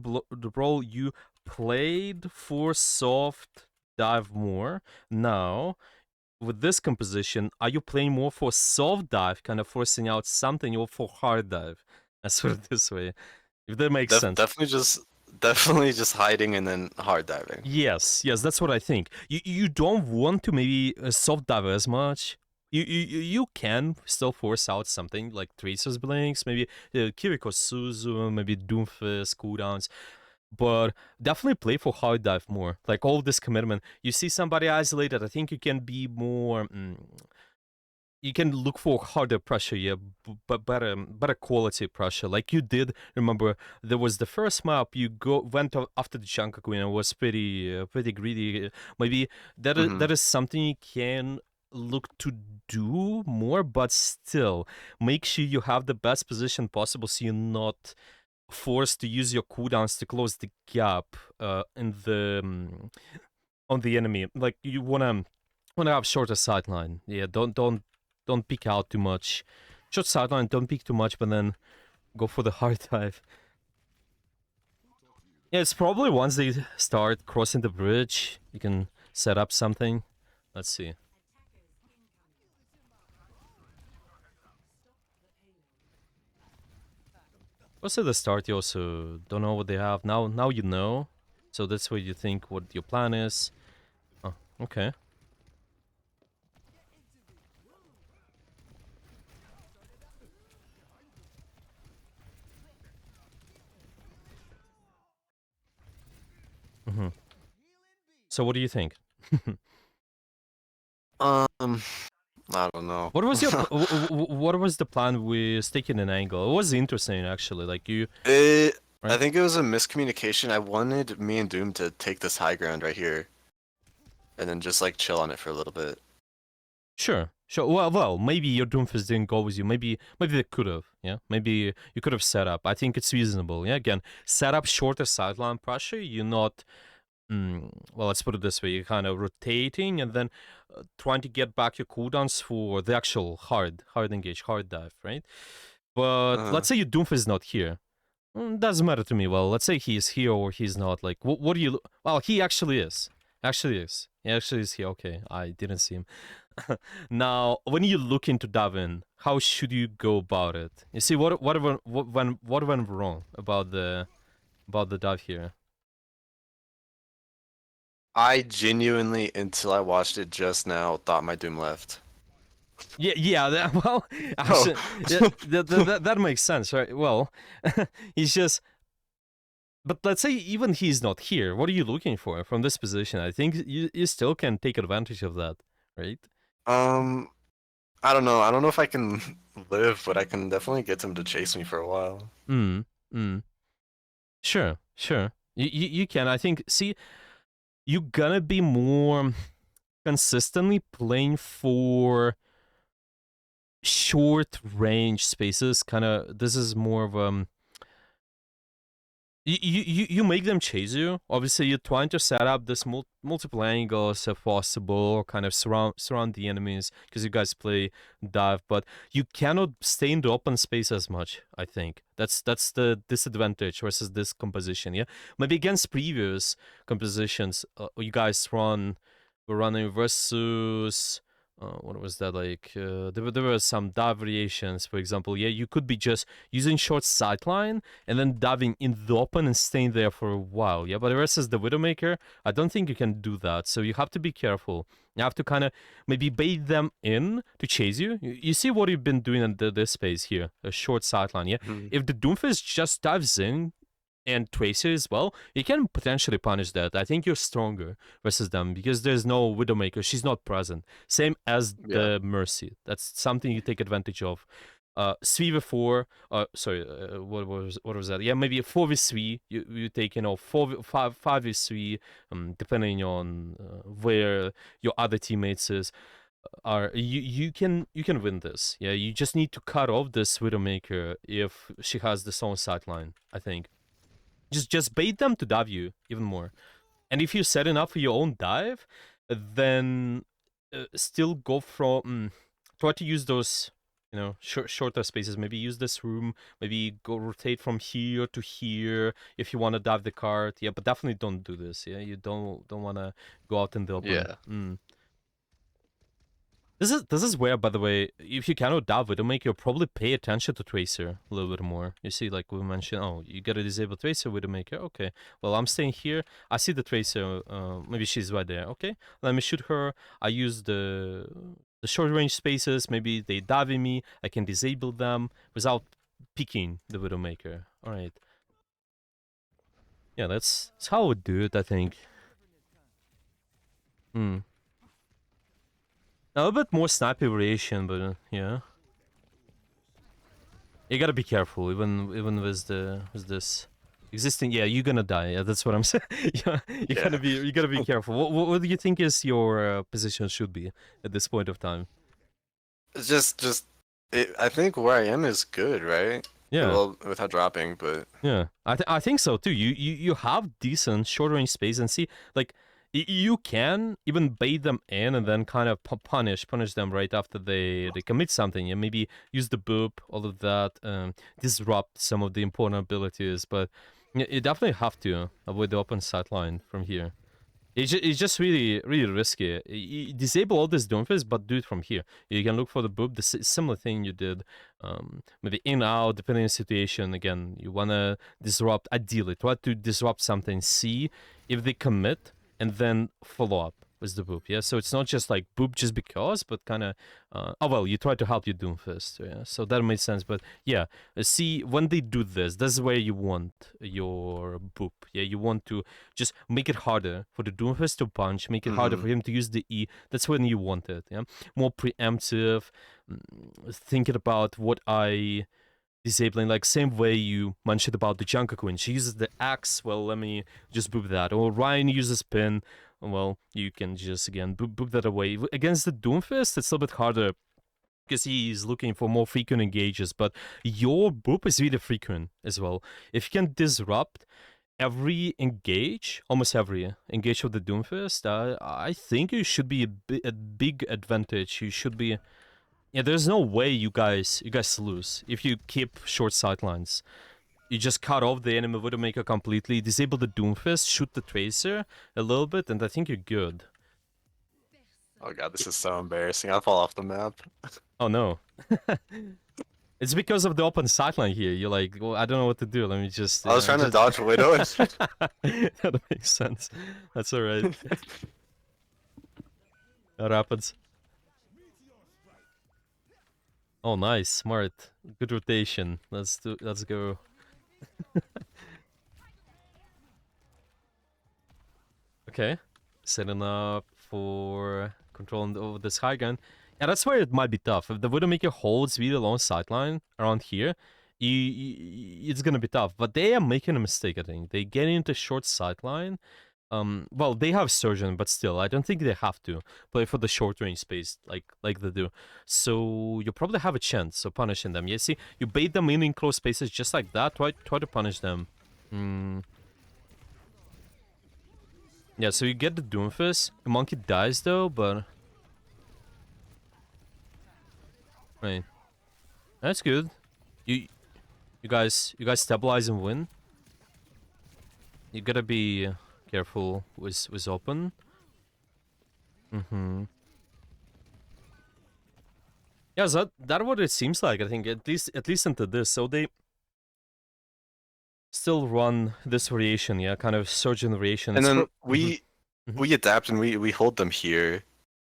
brawl, you played for soft dive more. Now with this composition, are you playing more for soft dive, kind of forcing out something, or for hard dive? Let's put it this way, if that makes sense.
Definitely just hiding and then hard diving.
Yes, that's what I think. You don't want to maybe soft dive as much. You can still force out something like Tracer's Blinks, maybe Kiriko Suzu, maybe Doomfist cooldowns, but definitely play for hard dive more. Like all this commitment. You see somebody isolated, I think you can be more. You can look for harder pressure, yeah, but better quality pressure, like you did. Remember, there was the first map you went after the Chunka Queen and was pretty greedy. Maybe that is something you can look to do more, but still make sure you have the best position possible, so you're not forced to use your cooldowns to close the gap in the on the enemy. Like you wanna have shorter sideline. Yeah, don't peek out too much. Short sideline, don't peek too much, but then go for the hard dive. Yeah, it's probably once they start crossing the bridge, you can set up something. Let's see. Also, at the start, you also don't know what they have. Now you know, so that's where you think what your plan is. Oh, okay. So what do you think?
I don't know.
What was your what was the plan with sticking an angle? It was interesting actually. Like you,
I
right?
think it was a miscommunication. I wanted me and Doom to take this high ground right here, and then just like chill on it for a little bit.
Sure. Well, maybe your Doomfist didn't go with you. Maybe they could have. Yeah. Maybe you could have set up. I think it's reasonable. Yeah. Again, set up shorter sideline pressure. You're not. Well, let's put it this way: you're kind of rotating and then trying to get back your cooldowns for the actual hard engage, hard dive, right? But let's say your Doomfist is not here. Doesn't matter to me. Well, let's say he's here or he's not. Like, what do you? Well, he actually is. Actually is. He actually is here. Okay, I didn't see him. Now, when you look into Davin, how should you go about it? You see, what went wrong about the dive here?
I genuinely, until I watched it just now, thought my Doom left.
Yeah. Well,
Oh.
actually, that makes sense, right? Well, he's just. But let's say even he's not here. What are you looking for from this position? I think you still can take advantage of that, right?
I don't know. I don't know if I can live, but I can definitely get him to chase me for a while.
Sure. You can. I think. See, you're gonna be more consistently playing for short range spaces. Kind of. This is more of You make them chase you. Obviously, you're trying to set up this multiple angles if possible, kind of surround the enemies because you guys play dive, but you cannot stay in the open space as much. I think that's the disadvantage versus this composition. Yeah, maybe against previous compositions, you guys were running versus. What was that like? There were some dive variations, for example. Yeah, you could be just using short sideline and then diving in the open and staying there for a while. Yeah, but versus the Widowmaker, I don't think you can do that. So you have to be careful. You have to kind of maybe bait them in to chase you. You see what you've been doing in this space here, a short sideline. Yeah, if the Doomfist just dives in and Tracer as well, you can potentially punish that. I think you're stronger versus them because there's no Widowmaker. She's not present. Same as the Mercy. That's something you take advantage of. 3v4. Sorry, what was that? Yeah, maybe 4v3. You take 5v3, depending on where your other teammates are. You can win this. Yeah, you just need to cut off this Widowmaker if she has this on sideline. I think just bait them to dive you even more. And if you set enough for your own dive, then still go from try to use those shorter spaces. Maybe use this room. Maybe go rotate from here to here if you want to dive the cart. Yeah, but definitely don't do this. Yeah, you don't want to go out in the open.
Yeah.
This is where, by the way, if you cannot dive Widowmaker, probably pay attention to Tracer a little bit more. You see, like we mentioned, oh, you gotta disable Tracer Widowmaker. Okay, well, I'm staying here. I see the Tracer. Maybe she's right there. Okay, let me shoot her. I use the short range spaces. Maybe they dive in me. I can disable them without picking the Widowmaker. All right. Yeah, that's how I would do it, I think. A little bit more snappy variation, but yeah. You gotta be careful, even with this existing. Yeah, you're gonna die. Yeah, that's what I'm saying. Yeah, you gotta be careful. What do you think is your position should be at this point of time?
Just I think where I am is good, right?
Yeah.
Well, without dropping, but
yeah, I think so too. You have decent short range space, and see, like you can even bait them in and then kind of punish them right after they commit something, and maybe use the boop, all of that, disrupt some of the important abilities. But you definitely have to avoid the open sideline from here. It's just really risky. You disable all this Doomfist, but do it from here. You can look for the boop, the similar thing you did, maybe in, out, depending on the situation. Again, you want to disrupt, ideally, try to disrupt something, see if they commit, and then follow up with the boop. Yeah, so it's not just like boop just because, but kind of, oh well, you try to help your Doomfist. Yeah, so that makes sense. But yeah, see, when they do this is where you want your boop. Yeah, you want to just make it harder for the Doomfist to punch, make it harder for him to use the E. That's when you want it. Yeah, more preemptive, thinking about what I disabling, like same way you mentioned about the Junker Queen. She uses the axe, well, let me just boop that. Or Ryan uses pin, well, you can just, again, boop that away. Against the Doomfist, it's a little bit harder because he's looking for more frequent engages, but your boop is really frequent as well. If you can disrupt every engage, almost every engage of the Doomfist, I think it should be a big advantage. You should be... Yeah, there's no way you guys lose if you keep short sidelines. You just cut off the enemy Widowmaker completely, disable the Doomfist, shoot the Tracer a little bit, and I think you're good.
Oh god, this is so embarrassing. I'll fall off the map.
Oh no. It's because of the open sideline here. You're like, well, I don't know what to do. Let me just...
I was trying to dodge Widow.
That makes sense. That's alright. That happens. Oh, nice, smart, good rotation. Let's go. Okay, setting up for controlling over this high gun. Yeah, that's where it might be tough. If the Widowmaker holds really long sideline around here, it's gonna be tough. But they are making a mistake, I think. They get into short sideline. Well, they have Surgeon, but still, I don't think they have to play for the short range space like they do. So you probably have a chance of punishing them. You see, you bait them in close spaces just like that. Try to punish them. Yeah, so you get the Doomfist. The monkey dies though, but right, that's good. You guys stabilize and win. You gotta be careful with open. Yeah, that what it seems like. I think at least into this. So they still run this variation, yeah, kind of surgeon variation.
And then we adapt and we hold them here.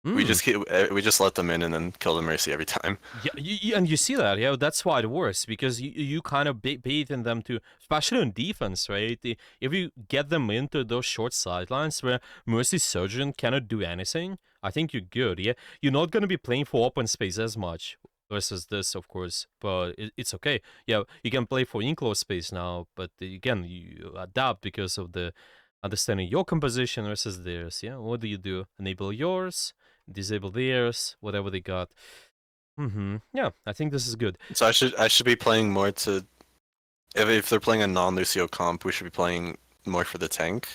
We just let them in and then kill the Mercy every time.
Yeah, and you see that, yeah, that's why it works, because you kind of bait in them to, especially on defense, right? If you get them into those short sidelines where Mercy Surgeon cannot do anything, I think you're good, yeah? You're not going to be playing for open space as much. versus this, of course, but it's okay. Yeah, you can play for enclosed space now, but again, you adapt because of the understanding your composition versus theirs. Yeah, what do you do? Enable yours, disable theirs, whatever they got. Yeah, I think this is good.
So I should be playing more to if they're playing a non-Lucio comp, we should be playing more for the tank.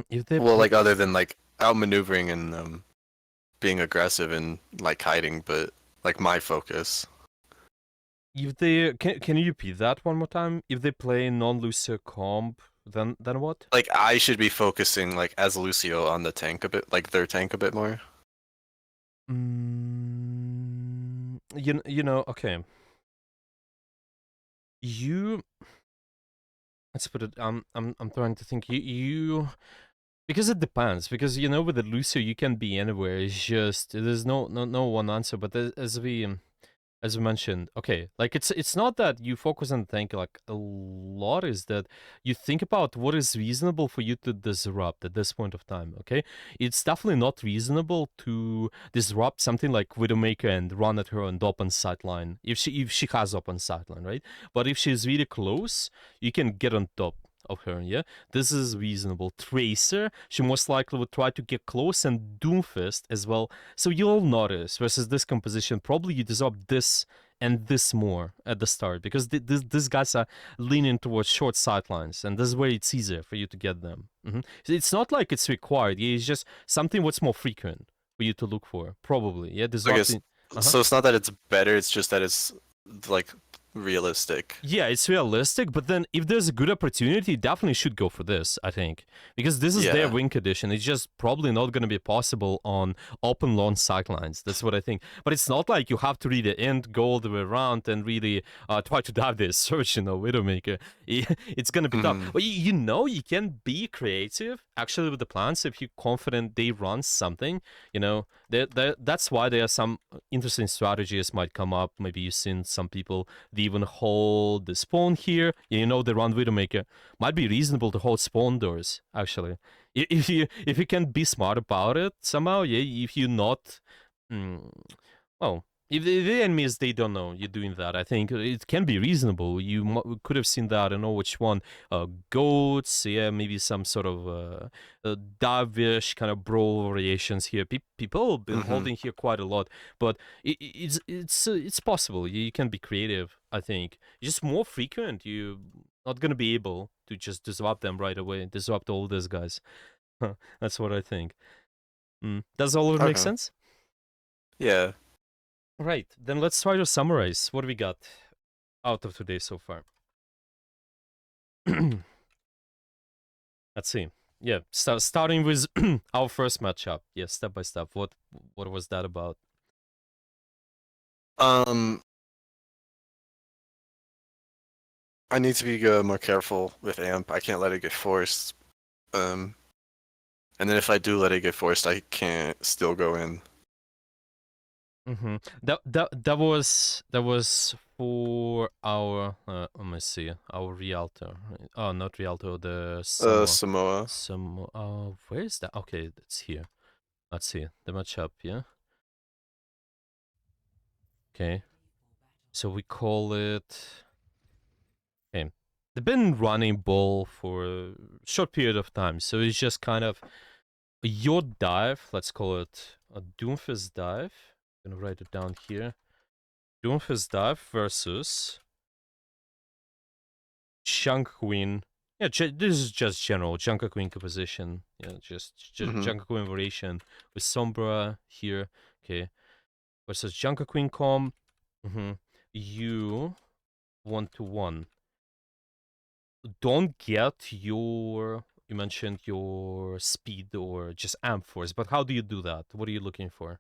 If they
Well,
play,
like other than like outmaneuvering and being aggressive and like hiding, but like my focus.
if they can you repeat that one more time? If they play non-Lucio comp, then what?
Like I should be focusing like as Lucio on the tank a bit, like their tank a bit more.
You know, okay. You let's put it. I'm trying to think. You because it depends. Because you know, with the Lucio, you can be anywhere. It's just there's no one answer. But as we mentioned, okay, like it's not that you focus on tank like a lot, is that you think about what is reasonable for you to disrupt at this point of time. Okay, it's definitely not reasonable to disrupt something like Widowmaker and run at her on the open sideline if she has open sideline, right? But if she's really close, you can get on top of her. Yeah, this is reasonable. Tracer, she most likely would try to get close, and Doomfist as well. So you'll notice versus this composition, probably you disrupt this and this more at the start because these guys are leaning towards short sidelines, and this is where it's easier for you to get them. It's not like it's required. It's just something what's more frequent for you to look for, probably. Yeah,
I guess
disrupting. Uh-huh.
so. It's not that it's better; it's just that it's like realistic.
Yeah, it's realistic, but then if there's a good opportunity, definitely should go for this, I think. Because this is their
Yeah.
win condition. It's just probably not going to be possible on open lawn sidelines. That's what I think. But it's not like you have to really end, go all the way around, and really try to dive this search, Widowmaker. It's going to be tough.
Mhm.
But you know, you can be creative, actually, with the plans if you're confident they run something. That's why there are some interesting strategies might come up. Maybe you've seen some people they even hold the spawn here. You know, the run Widowmaker might be reasonable to hold spawn doors. Actually, if you can be smart about it somehow, yeah. If you're not, mm, well, if the enemies they don't know you're doing that, I think it can be reasonable. You could have seen that. I don't know which one. Goats, yeah, maybe some sort of divish kind of brawl variations here. People have been
Mhm.
holding here quite a lot, but it's possible. You can be creative. I think it's just more frequent. You're not gonna be able to just disrupt them right away. Disrupt all these guys. That's what I think. Does all of it make
Okay.
sense?
Yeah.
Right, then let's try to summarize what we got out of today so far. Let's see. Yeah, starting with our first matchup. Yeah, step by step. What was that about?
Um, I need to be more careful with amp. I can't let it get forced. Um, and then if I do let it get forced, I can't still go in.
That was for our let me see, our Rialto. Oh, not Rialto, the
Samoa.
where is that? Okay, it's here. Let's see the matchup. Yeah. Okay. So we call it. Okay. They've been running ball for a short period of time, so it's just kind of your dive. Let's call it a Doomfist dive. I'm gonna write it down here. Doomfist dive versus Chunk Queen. Yeah, this is just general Junker Queen composition. Yeah, just
Mhm.
Junker Queen variation with Sombra here. Okay, versus Junker Queen com. You 1-1. Don't get your. You mentioned your speed or just amp force, but how do you do that? What are you looking for?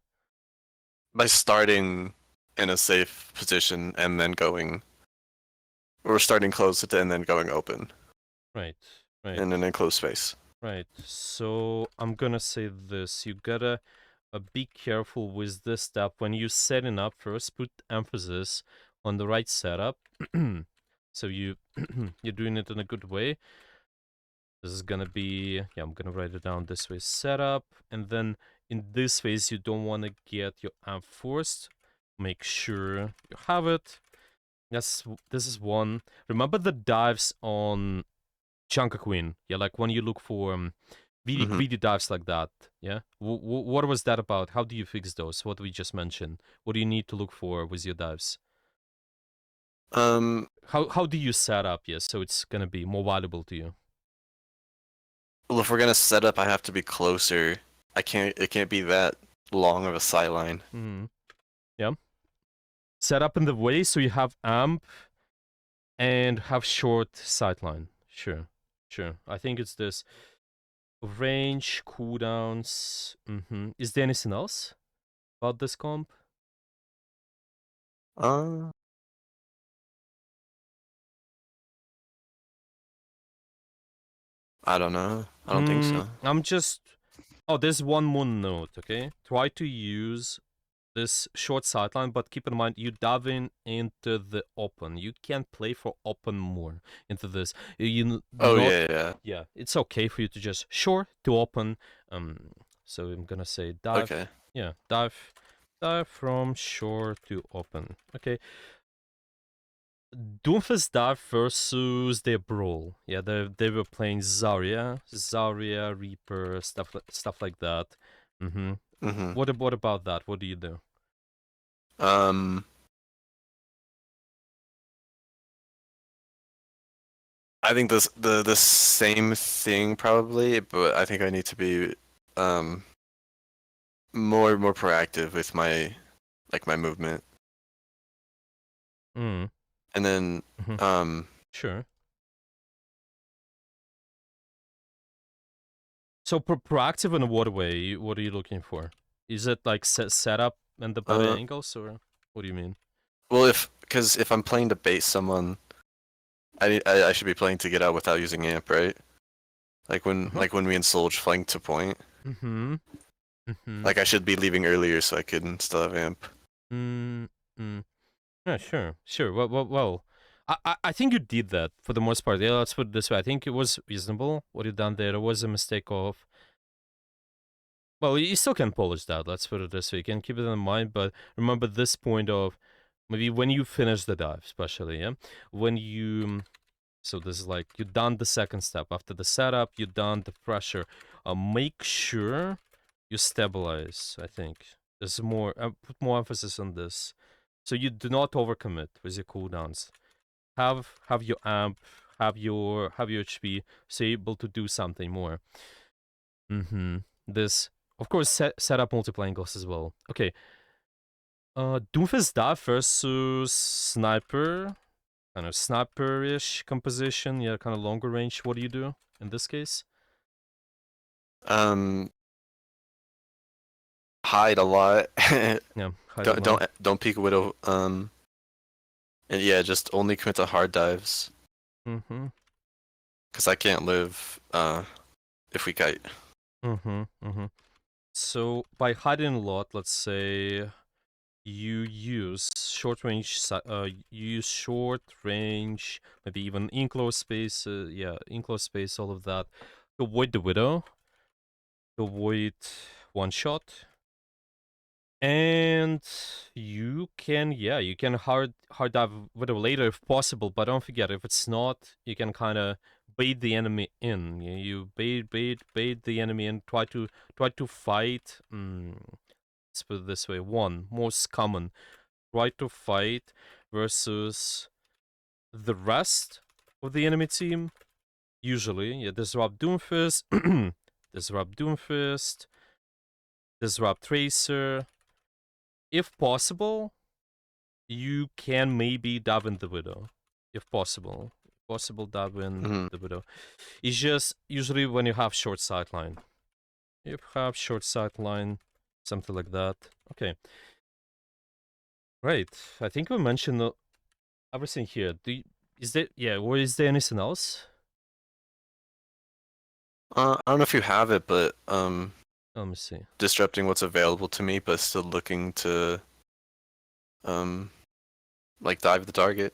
By starting in a safe position and then going, or starting close and then going open
Right, right.
in an enclosed space.
Right. So I'm gonna say this. You gotta be careful with this step when you're setting up. First, put emphasis on the right setup. So you're doing it in a good way. This is gonna be, yeah, I'm gonna write it down this way. Setup, and then in this phase you don't want to get your amp forced. Make sure you have it. Yes, this is one. Remember the dives on Chunka Queen? Yeah, like when you look for really
Hmm.
greedy dives like that. Yeah. What was that about? How do you fix those? What we just mentioned. What do you need to look for with your dives?
Um,
How do you set up? Yes, so it's gonna be more valuable to you.
well, if we're gonna set up, I have to be closer. I can't. It can't be that long of a sideline.
Hmm. Yeah. Set up in the way so you have amp and have short sightline. Sure. Sure. I think it's this. Range, cooldowns. Is there anything else about this comp?
Uh, I don't know. I don't think so.
I'm just. Oh, there's one more note, okay? Try to use this short sideline, but keep in mind you dive in into the open. You can't play for open more into this. You
Oh
not.
yeah, yeah.
Yeah, it's okay for you to just short to open. So I'm gonna say dive.
Okay.
Yeah, dive from short to open. Okay. Doomfist dive versus their brawl. Yeah, they were playing Zarya, Reaper, stuff like that. Mm-hmm.
Mm-hmm.
What about that? What do you do?
Um, I think the same thing probably, but I think I need to be um more proactive with my my movement.
Mm.
And then
Mm-hmm.
um
Sure. So proactive in what way? What are you looking for? Is it like set up and the better
uh
angles, or what do you mean?
well if I'm playing to bait someone, I should be playing to get out without using amp, right?
Uh-huh.
Like when we in Solge flank to point.
Mm-hmm. Mm-hmm.
Like I should be leaving earlier so I could still have amp.
Mm-hmm. Yeah, sure. Well. I think you did that for the most part. Yeah, let's put it this way. I think it was reasonable what you done there. It was a mistake of. Well, you still can polish that. Let's put it this way. You can keep it in mind, but remember this point of maybe when you finish the dive, especially, yeah, when you. So this is like you done the second step after the setup. You done the pressure. Make sure you stabilize. I think there's more. Put more emphasis on this, so you do not overcommit with your cooldowns. Have your amp, have your HP, so you're able to do something more. This, of course, set up multiple angles as well. Okay. Doomfist Dive versus Sniper. Kind of sniper-ish composition. Yeah, kind of longer range. What do you do in this case?
Um Hide a lot.
Yeah, hide a lot.
Don't peek Widow. And yeah, just only commit to hard dives.
Mm-hmm.
Cause I can't live if we kite.
Mm-hmm. Mm-hmm. So by hiding a lot, let's say you use short range, you use short range, maybe even enclosed space, yeah, enclosed space, all of that, to avoid the widow, to avoid one shot, and you can, yeah, you can hard dive widow later if possible, but don't forget, if it's not, you can kind of bait the enemy in. You bait the enemy and try to fight. Let's put it this way: one most common, try to fight versus the rest of the enemy team. Usually, yeah, disrupt Doomfist, disrupt Doomfist, disrupt Tracer. If possible, you can maybe dab in the Widow. If possible. Dab in
Hmm.
the Widow. It's just usually when you have short sightline. If you have short sightline, something like that. Okay. Right. I think we mentioned everything here. Is there, yeah, or is there anything else?
I don't know if you have it, but
Let me see.
disrupting what's available to me, but still looking to um dive the target.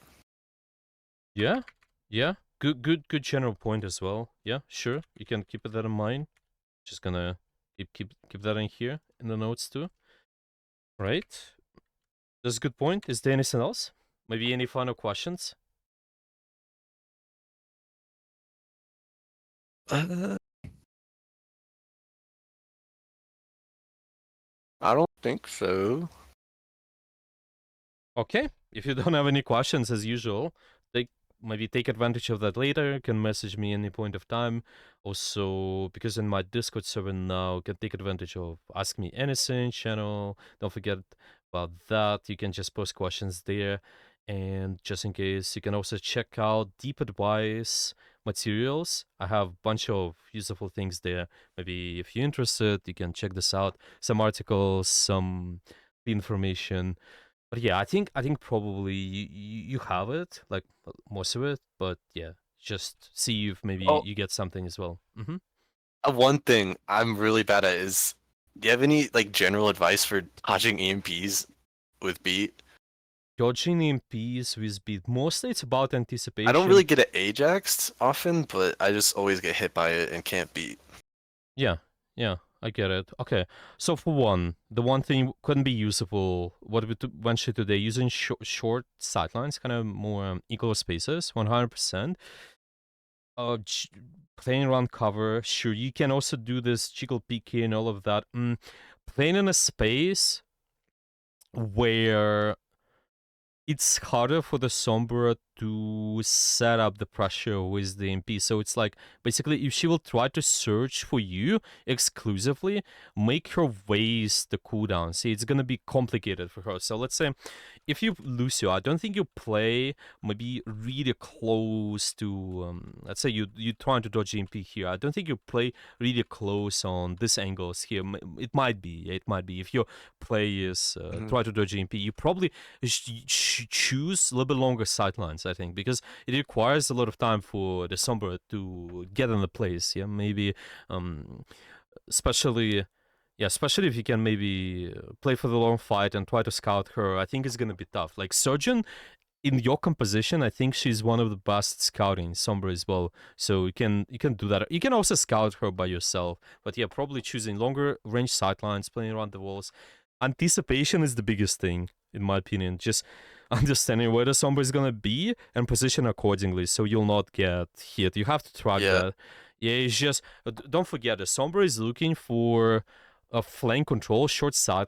Yeah, yeah. Good general point as well. Yeah, sure. You can keep that in mind. Just gonna keep that in here in the notes too. Right. That's a good point. Is there anything else? Maybe any final questions?
I don't think so.
Okay, if you don't have any questions as usual, maybe take advantage of that later. You can message me any point of time. Also, because in my Discord server now, you can take advantage of Ask Me Anything channel. Don't forget about that. You can just post questions there. And just in case, you can also check out Deep Advice materials. I have a bunch of useful things there. Maybe if you're interested, you can check this out. Some articles, some information. But yeah, I think probably you have it, like most of it. But yeah, just see if maybe
Oh,
you get something as well.
one thing I'm really bad at is, do you have any like general advice for dodging EMPs with beat?
Dodging EMPs with beat. Mostly it's about
I don't
anticipation.
really get it Ajaxed often, but I just always get hit by it and can't beat.
Yeah, yeah, I get it. Okay, so for one, the one thing couldn't be usable. What we mentioned today, using short sidelines, kind of more equal spaces, 100%. Uh, j- Playing around cover, sure. You can also do this jiggle PK and all of that. Playing in a space where it's harder for the Sombra to set up the pressure with the MP. So it's like, basically, if she will try to search for you exclusively, make her waste the cooldown. See, it's gonna be complicated for her. So let's say, if you Lucio, I don't think you play maybe really close to, let's say you're trying to dodge MP here. I don't think you play really close on this angles here. It might be, it might be. If your play is try to dodge MP, you probably choose a little bit longer sidelines, I think, because it requires a lot of time for the Sombra to get in the place. Yeah, maybe, especially. Yeah, especially if you can maybe play for the long fight and try to scout her, I think it's gonna be tough. Like Surgeon, in your composition, I think she's one of the best scouting Sombra as well. So you can do that. You can also scout her by yourself. But yeah, probably choosing longer range sightlines, playing around the walls. Anticipation is the biggest thing, in my opinion. Just understanding where the Sombra is gonna be and position accordingly, so you'll not get hit. You have to track
Yeah.
that. Yeah, it's just don't forget the Sombra is looking for a flank control, short sideline.